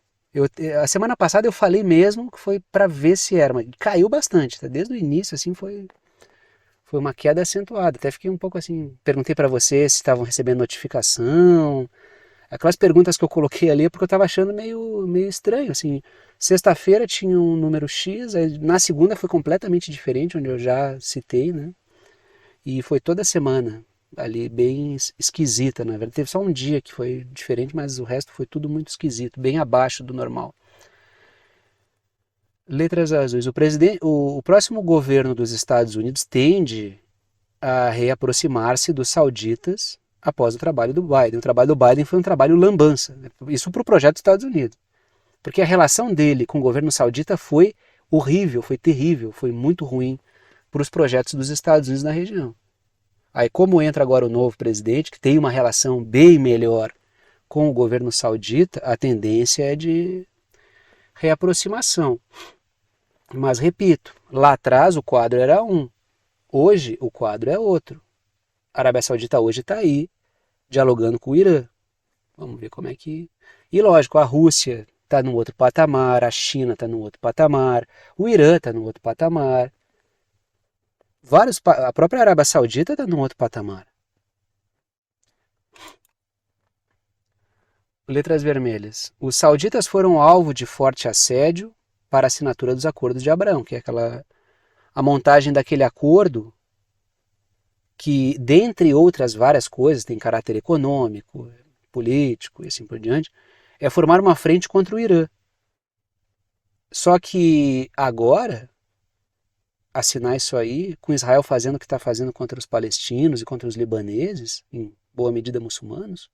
A semana passada eu falei mesmo que foi para ver se era, mas caiu bastante, tá? Desde o início assim foi uma queda acentuada. Até fiquei um pouco assim, perguntei para você se estavam recebendo notificação. Aquelas perguntas que eu coloquei ali é porque eu estava achando meio estranho, assim. Sexta-feira tinha um número X, aí na segunda foi completamente diferente, onde eu já citei, né? E foi toda semana ali bem esquisita, na verdade. Teve só um dia que foi diferente, mas o resto foi tudo muito esquisito, bem abaixo do normal. Letras azuis. O próximo governo dos Estados Unidos tende a reaproximar-se dos sauditas após o trabalho do Biden. O trabalho do Biden foi um trabalho lambança, né? Isso para o projeto dos Estados Unidos. Porque a relação dele com o governo saudita foi horrível, foi terrível, foi muito ruim para os projetos dos Estados Unidos na região. Aí como entra agora o novo presidente, que tem uma relação bem melhor com o governo saudita, a tendência é de reaproximação. Mas repito, lá atrás o quadro era um, hoje o quadro é outro. A Arábia Saudita hoje está aí, dialogando com o Irã. Vamos ver como é que... E lógico, a Rússia está num outro patamar, a China está num outro patamar, o Irã está num outro patamar. A própria Arábia Saudita está num outro patamar. Letras vermelhas. Os sauditas foram alvo de forte assédio para a assinatura dos acordos de Abraão, que é a montagem daquele acordo que, dentre outras várias coisas, tem caráter econômico, político e assim por diante, é formar uma frente contra o Irã. Só que agora, assinar isso aí, com Israel fazendo o que está fazendo contra os palestinos e contra os libaneses, em boa medida muçulmanos,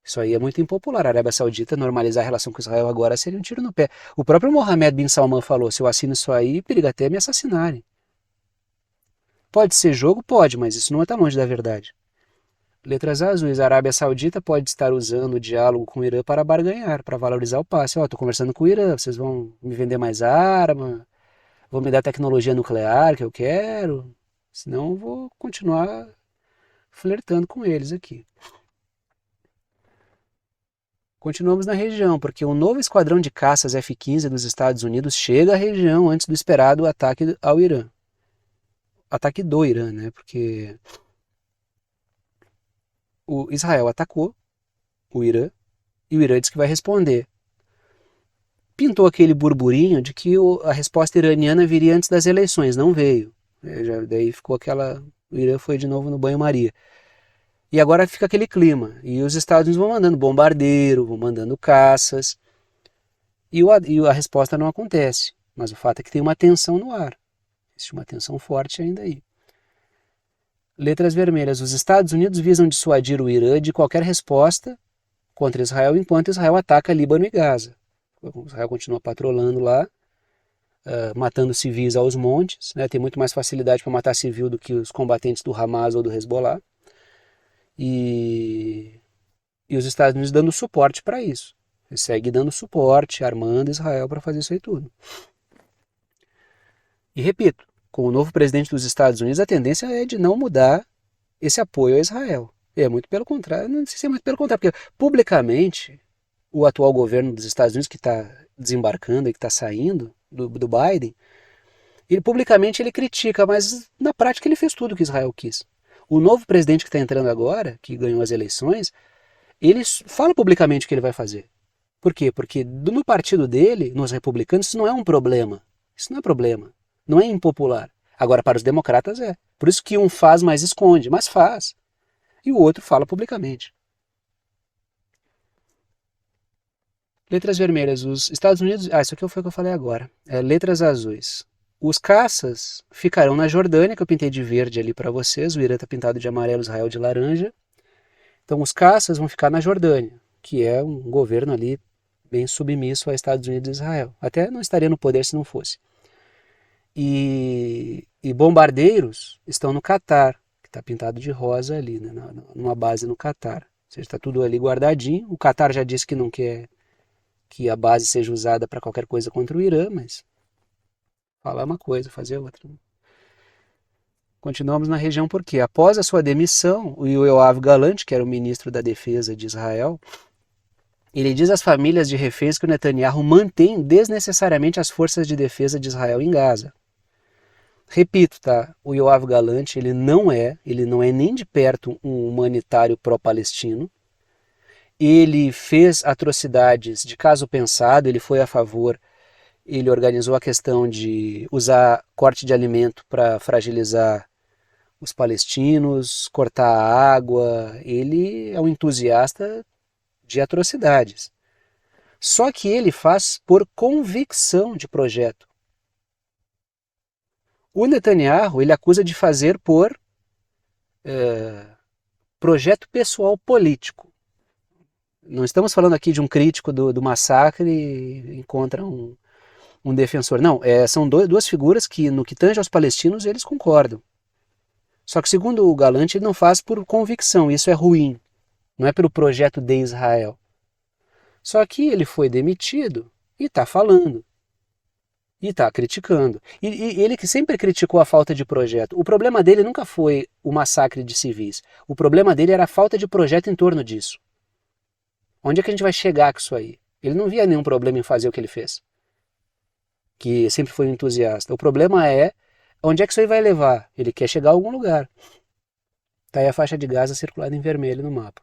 isso aí é muito impopular. A Arábia Saudita normalizar a relação com Israel agora seria um tiro no pé. O próprio Mohammed bin Salman falou, se eu assino isso aí, periga até me assassinarem. Pode ser jogo? Pode, mas isso não está longe da verdade. Letras azuis. A Arábia Saudita pode estar usando o diálogo com o Irã para barganhar, para valorizar o passe. Estou conversando com o Irã, vocês vão me vender mais arma, vão me dar tecnologia nuclear que eu quero, senão eu vou continuar flertando com eles aqui. Continuamos na região, porque um novo esquadrão de caças F-15 dos Estados Unidos chega à região antes do esperado ataque ao Irã. Ataque do Irã, né? Porque o Israel atacou o Irã e o Irã disse que vai responder. Pintou aquele burburinho de que a resposta iraniana viria antes das eleições, não veio. Daí ficou o Irã foi de novo no banho-maria. E agora fica aquele clima. E os Estados Unidos vão mandando bombardeiro, vão mandando caças. E a resposta não acontece. Mas o fato é que tem uma tensão no ar. Existe uma tensão forte ainda aí. Letras vermelhas. Os Estados Unidos visam dissuadir o Irã de qualquer resposta contra Israel, enquanto Israel ataca Líbano e Gaza. Israel continua patrolando lá, matando civis aos montes, né? Tem muito mais facilidade para matar civil do que os combatentes do Hamas ou do Hezbollah. E os Estados Unidos dando suporte para isso. Ele segue dando suporte, armando Israel para fazer isso aí tudo. E repito, com o novo presidente dos Estados Unidos, a tendência é de não mudar esse apoio a Israel. É muito pelo contrário, não sei se é muito pelo contrário, porque publicamente o atual governo dos Estados Unidos, que está desembarcando e que está saindo do Biden, publicamente ele critica, mas na prática ele fez tudo o que Israel quis. O novo presidente que está entrando agora, que ganhou as eleições, ele fala publicamente o que ele vai fazer. Por quê? Porque no partido dele, nos republicanos, isso não é um problema. Isso não é problema. Não é impopular. Agora, para os democratas é. Por isso que um faz, mas esconde. Mas faz. E o outro fala publicamente. Letras vermelhas. Os Estados Unidos... Ah, isso aqui foi o que eu falei agora. Letras azuis. Os caças ficarão na Jordânia, que eu pintei de verde ali para vocês. O Irã está pintado de amarelo, Israel de laranja. Então os caças vão ficar na Jordânia, que é um governo ali bem submisso a Estados Unidos e Israel. Até não estaria no poder se não fosse. E bombardeiros estão no Catar, que está pintado de rosa ali, né, numa base no Catar. Ou seja, está tudo ali guardadinho. O Catar já disse que não quer que a base seja usada para qualquer coisa contra o Irã, mas falar uma coisa, fazer outra. Continuamos na região porque, após a sua demissão, o Yoav Gallant, que era o ministro da Defesa de Israel, ele diz às famílias de reféns que o Netanyahu mantém desnecessariamente as forças de defesa de Israel em Gaza. Repito, tá? O Yoav Gallant, ele não é nem de perto um humanitário pró-palestino. Ele fez atrocidades de caso pensado, ele foi a favor, ele organizou a questão de usar corte de alimento para fragilizar os palestinos, cortar a água. Ele é um entusiasta de atrocidades. Só que ele faz por convicção de projeto. O Netanyahu ele acusa de fazer por projeto pessoal político. Não estamos falando aqui de um crítico do massacre e encontra um defensor. Não, são duas figuras que, no que tange aos palestinos, eles concordam. Só que, segundo o Galante, ele não faz por convicção. Isso é ruim. Não é pelo projeto de Israel. Só que ele foi demitido e está falando. E está criticando. E ele que sempre criticou a falta de projeto. O problema dele nunca foi o massacre de civis. O problema dele era a falta de projeto em torno disso. Onde é que a gente vai chegar com isso aí? Ele não via nenhum problema em fazer o que ele fez. Que sempre foi um entusiasta. O problema é onde é que isso aí vai levar. Ele quer chegar a algum lugar. Está aí a faixa de Gaza circulada em vermelho no mapa.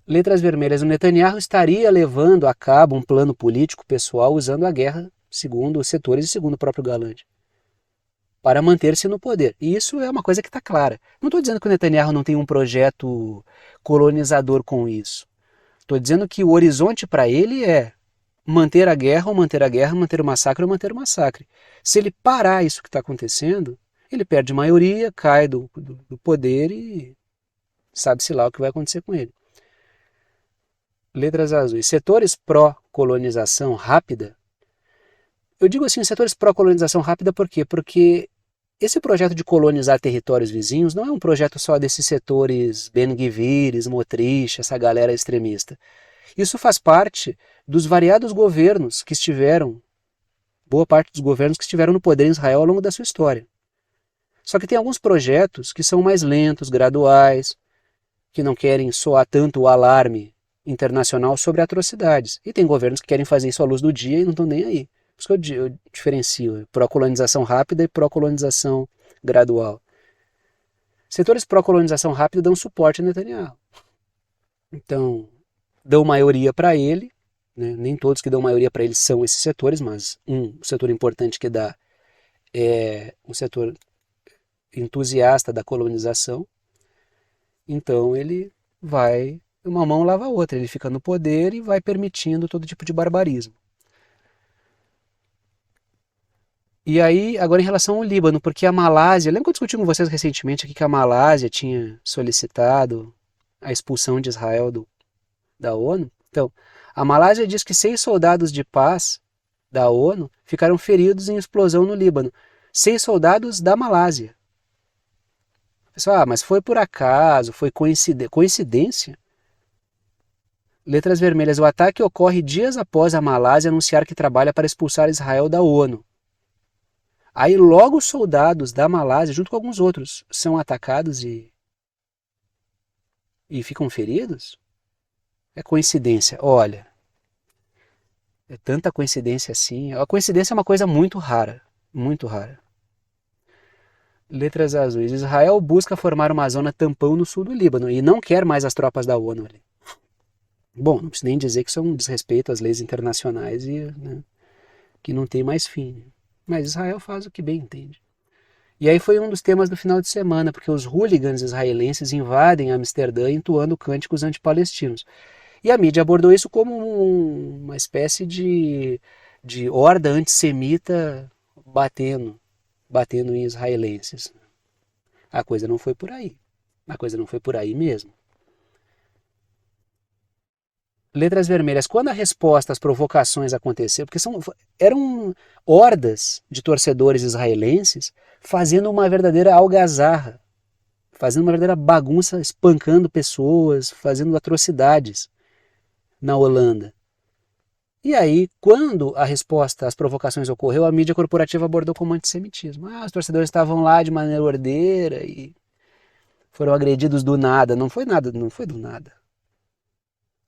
Letras vermelhas. O Netanyahu estaria levando a cabo um plano político pessoal usando a guerra, segundo os setores e segundo o próprio Galante, para manter-se no poder. E isso é uma coisa que está clara. Não estou dizendo que o Netanyahu não tem um projeto colonizador com isso. Estou dizendo que o horizonte para ele é manter a guerra ou manter a guerra, manter o massacre ou manter o massacre. Se ele parar isso que está acontecendo, ele perde maioria, cai do poder e sabe-se lá o que vai acontecer com ele. Letras azuis. Setores pró-colonização rápida. Eu digo assim, setores pró-colonização rápida por quê? Porque esse projeto de colonizar territórios vizinhos não é um projeto só desses setores Ben-Gvir, Smotrich, essa galera extremista. Isso faz parte dos variados governos que estiveram, boa parte dos governos que estiveram no poder em Israel ao longo da sua história. Só que tem alguns projetos que são mais lentos, graduais, que não querem soar tanto o alarme internacional sobre atrocidades. E tem governos que querem fazer isso à luz do dia e não estão nem aí. Por isso que eu diferencio pró-colonização rápida e pró-colonização gradual. Setores pró-colonização rápida dão suporte a Netanyahu. Então, dão maioria para ele, né? Nem todos que dão maioria para ele são esses setores, mas um setor importante que dá é um setor entusiasta da colonização. Então ele vai, uma mão lava a outra, ele fica no poder e vai permitindo todo tipo de barbarismo. E aí, agora em relação ao Líbano, porque a Malásia, lembra que eu discuti com vocês recentemente aqui que a Malásia tinha solicitado a expulsão de Israel da ONU? Então, a Malásia diz que 6 soldados de paz da ONU ficaram feridos em explosão no Líbano. 6 soldados da Malásia. Pessoal, mas foi por acaso, foi coincidência? Letras vermelhas. O ataque ocorre dias após a Malásia anunciar que trabalha para expulsar Israel da ONU. Aí logo os soldados da Malásia, junto com alguns outros, são atacados e ficam feridos? É coincidência. Olha, é tanta coincidência assim. A coincidência é uma coisa muito rara, muito rara. Letras azuis. Israel busca formar uma zona tampão no sul do Líbano e não quer mais as tropas da ONU ali. Bom, não preciso nem dizer que isso é um desrespeito às leis internacionais e, né, que não tem mais fim. Mas Israel faz o que bem entende. E aí foi um dos temas do final de semana, porque os hooligans israelenses invadem Amsterdã entoando cânticos antipalestinos. E a mídia abordou isso como uma espécie de horda antissemita batendo em israelenses. A coisa não foi por aí. A coisa não foi por aí mesmo. Letras vermelhas. Quando a resposta às provocações aconteceu, porque eram hordas de torcedores israelenses fazendo uma verdadeira algazarra, fazendo uma verdadeira bagunça, espancando pessoas, fazendo atrocidades na Holanda. E aí, quando a resposta às provocações ocorreu, a mídia corporativa abordou como antissemitismo. Os torcedores estavam lá de maneira ordeira e foram agredidos do nada. Não foi nada, não foi do nada.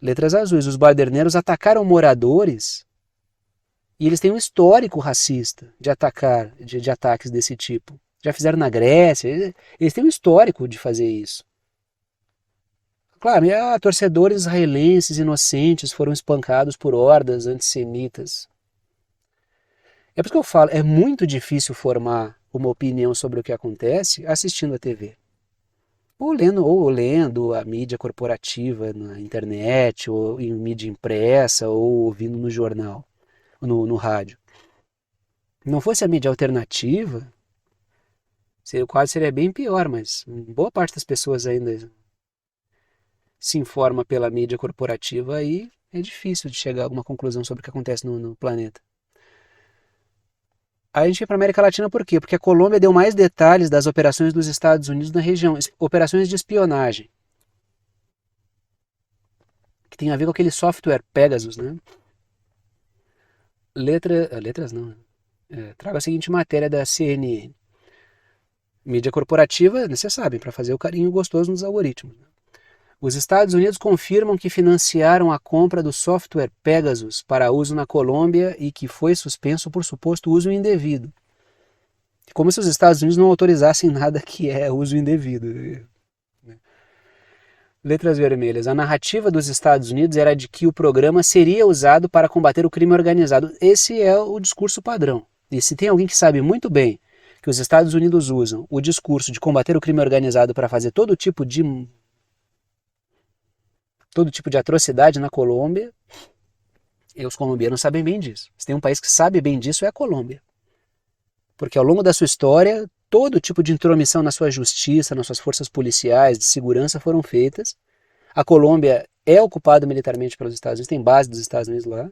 Letras azuis. Os baderneiros atacaram moradores e eles têm um histórico racista de ataques desse tipo. Já fizeram na Grécia, eles têm um histórico de fazer isso. Claro, torcedores israelenses inocentes foram espancados por hordas antissemitas. É por isso que eu falo, é muito difícil formar uma opinião sobre o que acontece assistindo a TV. Ou lendo a mídia corporativa na internet, ou em mídia impressa, ou ouvindo no jornal, no rádio. Não fosse a mídia alternativa, o quadro seria bem pior, mas boa parte das pessoas ainda se informa pela mídia corporativa e é difícil de chegar a alguma conclusão sobre o que acontece no planeta. Aí a gente vai para a América Latina por quê? Porque a Colômbia deu mais detalhes das operações dos Estados Unidos na região, operações de espionagem, que tem a ver com aquele software Pegasus, né? Letras não. Trago a seguinte matéria da CNN. Mídia corporativa, vocês sabem, para fazer o carinho gostoso nos algoritmos. Os Estados Unidos confirmam que financiaram a compra do software Pegasus para uso na Colômbia e que foi suspenso por suposto uso indevido. Como se os Estados Unidos não autorizassem nada que é uso indevido. Letras vermelhas. A narrativa dos Estados Unidos era de que o programa seria usado para combater o crime organizado. Esse é o discurso padrão. E se tem alguém que sabe muito bem que os Estados Unidos usam o discurso de combater o crime organizado para fazer todo tipo de atrocidade na Colômbia, e os colombianos sabem bem disso. Se tem um país que sabe bem disso é a Colômbia. Porque ao longo da sua história, todo tipo de intromissão na sua justiça, nas suas forças policiais, de segurança foram feitas. A Colômbia é ocupada militarmente pelos Estados Unidos, tem base dos Estados Unidos lá.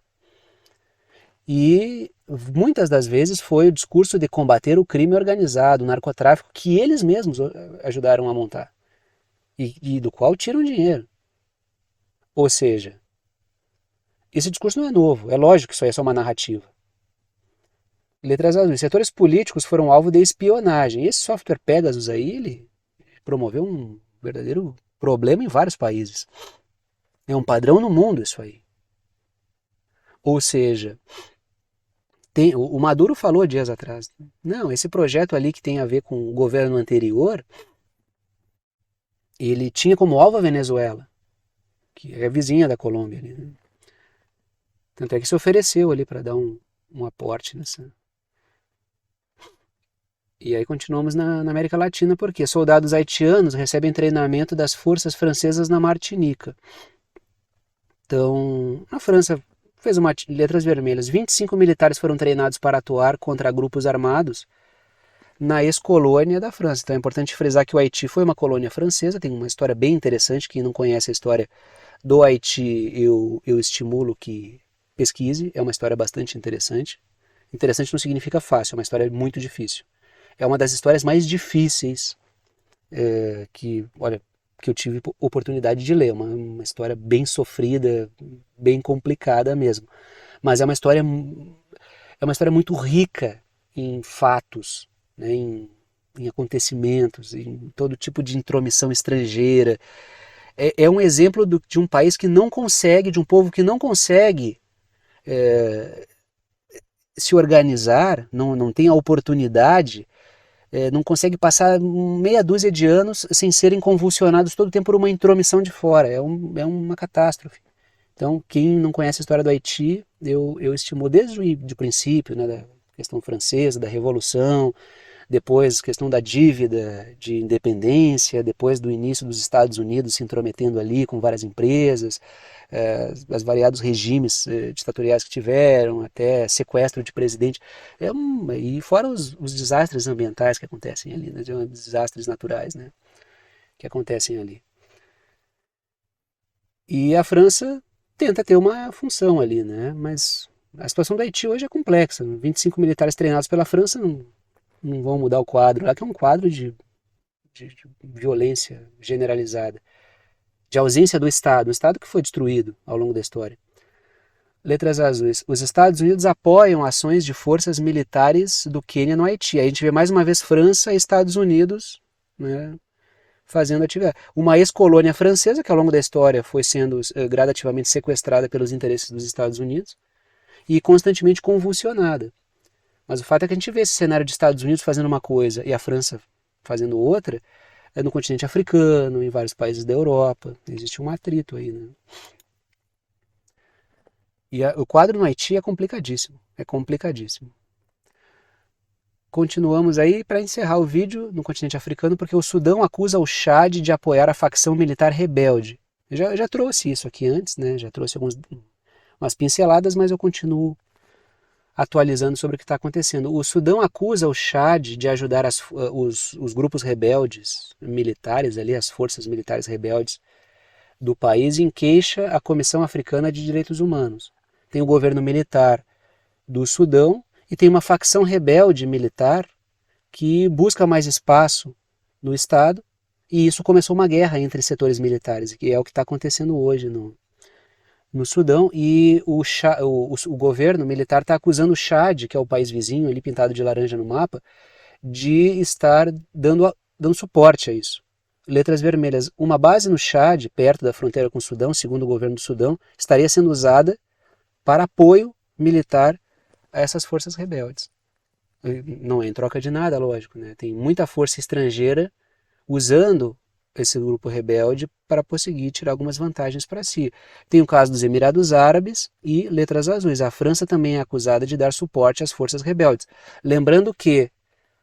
E muitas das vezes foi o discurso de combater o crime organizado, o narcotráfico, que eles mesmos ajudaram a montar. E do qual tiram dinheiro. Ou seja, esse discurso não é novo, é lógico que isso aí é só uma narrativa. Letras azuis. Setores políticos foram alvo de espionagem. Esse software Pegasus aí, ele promoveu um verdadeiro problema em vários países. É um padrão no mundo isso aí. Ou seja, o Maduro falou dias atrás, não, esse projeto ali que tem a ver com o governo anterior, ele tinha como alvo a Venezuela, que é vizinha da Colômbia. Né? Tanto é que se ofereceu ali para dar um aporte nessa. E aí continuamos na América Latina, porque soldados haitianos recebem treinamento das forças francesas na Martinica. Então, a França fez letras vermelhas. 25 militares foram treinados para atuar contra grupos armados na ex-colônia da França. Então é importante frisar que o Haiti foi uma colônia francesa, tem uma história bem interessante. Quem não conhece a história do Haiti, eu estimulo que pesquise. É uma história bastante interessante. Interessante não significa fácil, é uma história muito difícil. É uma das histórias mais difíceis que eu tive oportunidade de ler. Uma história bem sofrida, bem complicada mesmo. Mas é uma história muito rica em fatos, né, em acontecimentos, em todo tipo de intromissão estrangeira. É um exemplo de um país que não consegue, de um povo que não consegue se organizar, não tem a oportunidade não consegue passar meia dúzia de anos sem serem convulsionados todo o tempo por uma intromissão de fora. É uma catástrofe. Então, quem não conhece a história do Haiti, eu estimo desde o princípio, né, da questão francesa, da Revolução, depois a questão da dívida de independência, depois do início dos Estados Unidos se intrometendo ali com várias empresas, os variados regimes ditatoriais que tiveram, até sequestro de presidente, e fora os desastres ambientais que acontecem ali, né, desastres naturais, né, que acontecem ali. E a França tenta ter uma função ali, né, mas a situação do Haiti hoje é complexa. 25 militares treinados pela França não vão mudar o quadro lá, que é um quadro de violência generalizada, de ausência do Estado, um Estado que foi destruído ao longo da história. Letras azuis. Os Estados Unidos apoiam ações de forças militares do Quênia no Haiti. Aí a gente vê mais uma vez França e Estados Unidos, né, fazendo atividade. Uma ex-colônia francesa, que ao longo da história foi sendo gradativamente sequestrada pelos interesses dos Estados Unidos e constantemente convulsionada. Mas o fato é que a gente vê esse cenário de Estados Unidos fazendo uma coisa e a França fazendo outra, no continente africano, em vários países da Europa. Existe um atrito aí, né? E o quadro no Haiti é complicadíssimo. É complicadíssimo. Continuamos aí para encerrar o vídeo no continente africano, porque o Sudão acusa o Chad de apoiar a facção militar rebelde. Eu já trouxe isso aqui antes, né? Já trouxe umas pinceladas, mas eu continuo atualizando sobre o que está acontecendo. O Sudão acusa o Chad de ajudar os grupos rebeldes militares, ali, as forças militares rebeldes do país, em queixa à Comissão Africana de Direitos Humanos. Tem o governo militar do Sudão e tem uma facção rebelde militar que busca mais espaço no Estado, e isso começou uma guerra entre setores militares, que é o que está acontecendo hoje no Sudão, e o governo militar está acusando o Chad, que é o país vizinho, ali pintado de laranja no mapa, de estar dando suporte a isso. Letras vermelhas. Uma base no Chad, perto da fronteira com o Sudão, segundo o governo do Sudão, estaria sendo usada para apoio militar a essas forças rebeldes. Não é em troca de nada, lógico, né? Tem muita força estrangeira usando esse grupo rebelde para conseguir tirar algumas vantagens para si. Tem o caso dos Emirados Árabes e letras azuis. A França também é acusada de dar suporte às forças rebeldes. Lembrando que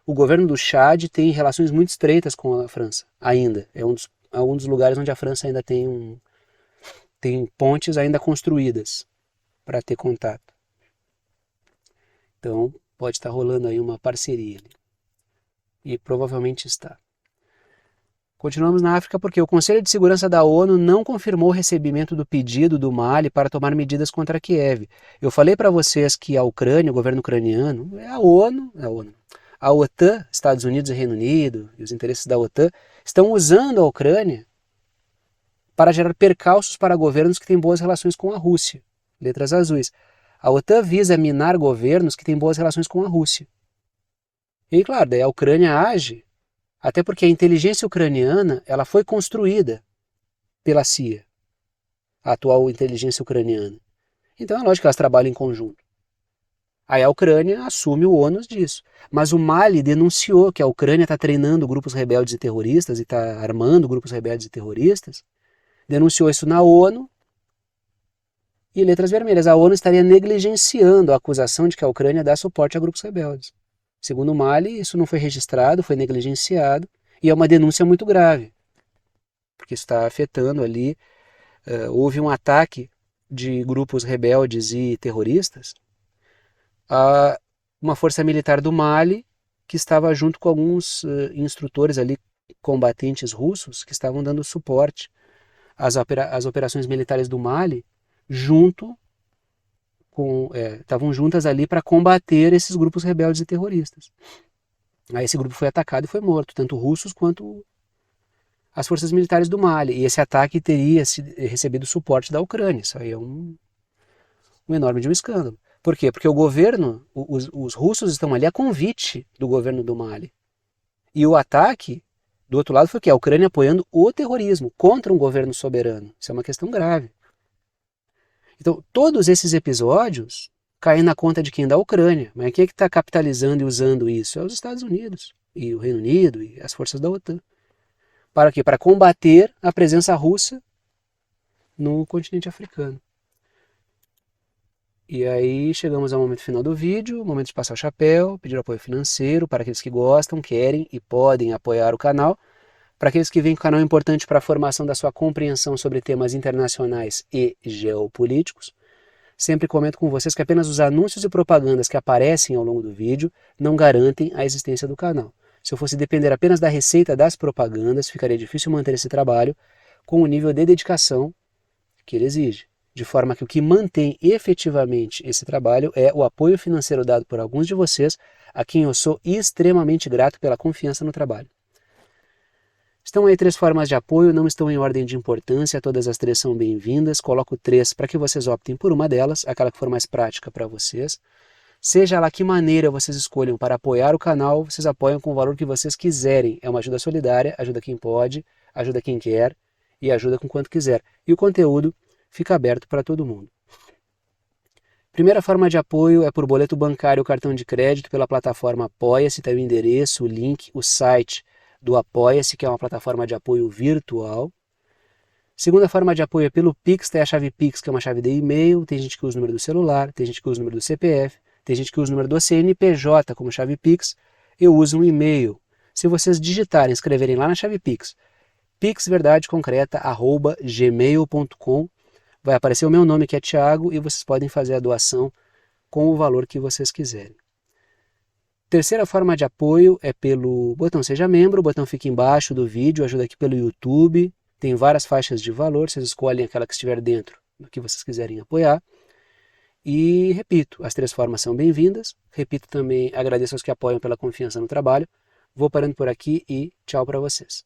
o governo do Chad tem relações muito estreitas com a França, ainda. É um dos lugares onde a França ainda tem pontes ainda construídas para ter contato. Então, pode estar rolando aí uma parceria ali. E provavelmente está. Continuamos na África porque o Conselho de Segurança da ONU não confirmou o recebimento do pedido do Mali para tomar medidas contra Kiev. Eu falei para vocês que a Ucrânia, o governo ucraniano, a OTAN, Estados Unidos e Reino Unido, e os interesses da OTAN, estão usando a Ucrânia para gerar percalços para governos que têm boas relações com a Rússia. Letras azuis. A OTAN visa minar governos que têm boas relações com a Rússia. E claro, daí a Ucrânia age, até porque a inteligência ucraniana ela foi construída pela CIA, a atual inteligência ucraniana. Então é lógico que elas trabalham em conjunto. Aí a Ucrânia assume o ônus disso. Mas o Mali denunciou que a Ucrânia está treinando grupos rebeldes e terroristas e está armando grupos rebeldes e terroristas. Denunciou isso na ONU. E letras vermelhas, a ONU estaria negligenciando a acusação de que a Ucrânia dá suporte a grupos rebeldes. Segundo o Mali, isso não foi registrado, foi negligenciado, e é uma denúncia muito grave, porque isso está afetando ali. Houve um ataque de grupos rebeldes e terroristas a uma força militar do Mali que estava junto com alguns instrutores ali, combatentes russos, que estavam dando suporte às operações militares do Mali, estavam juntas ali para combater esses grupos rebeldes e terroristas. Aí esse grupo foi atacado e foi morto, tanto russos quanto as forças militares do Mali. E esse ataque teria recebido suporte da Ucrânia. Isso aí é um enorme de um escândalo. Por quê? Porque o governo, os russos estão ali a convite do governo do Mali. E o ataque, do outro lado, foi o quê? A Ucrânia apoiando o terrorismo contra um governo soberano. Isso é uma questão grave. Então, todos esses episódios caem na conta de quem? Da Ucrânia. Mas quem é que está capitalizando e usando isso? É os Estados Unidos. e o Reino Unido e as forças da OTAN. Para quê? Para combater a presença russa no continente africano. E aí chegamos ao momento final do vídeo, momento de passar o chapéu, pedir apoio financeiro para aqueles que gostam, querem e podem apoiar o canal. Para aqueles que veem que o canal é importante para a formação da sua compreensão sobre temas internacionais e geopolíticos, sempre comento com vocês que apenas os anúncios e propagandas que aparecem ao longo do vídeo não garantem a existência do canal. Se eu fosse depender apenas da receita das propagandas, ficaria difícil manter esse trabalho com o nível de dedicação que ele exige. De forma que o que mantém efetivamente esse trabalho é o apoio financeiro dado por alguns de vocês, a quem eu sou extremamente grato pela confiança no trabalho. Estão aí 3 formas de apoio, não estão em ordem de importância, todas as 3 são bem-vindas. Coloco 3 para que vocês optem por uma delas, aquela que for mais prática para vocês. Seja lá que maneira vocês escolham para apoiar o canal, vocês apoiam com o valor que vocês quiserem. É uma ajuda solidária, ajuda quem pode, ajuda quem quer e ajuda com quanto quiser. E o conteúdo fica aberto para todo mundo. Primeira forma de apoio é por boleto bancário ou cartão de crédito pela plataforma Apoia-se, está aí o endereço, o link, o site do Apoia-se, que é uma plataforma de apoio virtual. Segunda forma de apoio é pelo Pix, tem a chave Pix, que é uma chave de e-mail, tem gente que usa o número do celular, tem gente que usa o número do CPF, tem gente que usa o número do CNPJ como chave Pix, eu uso um e-mail. Se vocês digitarem, escreverem lá na chave Pix, pixverdadeconcreta@gmail.com, vai aparecer o meu nome, que é Thiago, e vocês podem fazer a doação com o valor que vocês quiserem. Terceira forma de apoio é pelo botão Seja Membro, o botão fica embaixo do vídeo, ajuda aqui pelo YouTube, tem várias faixas de valor, vocês escolhem aquela que estiver dentro do que vocês quiserem apoiar. E repito, as 3 formas são bem-vindas, repito também, agradeço aos que apoiam pela confiança no trabalho, vou parando por aqui e tchau para vocês.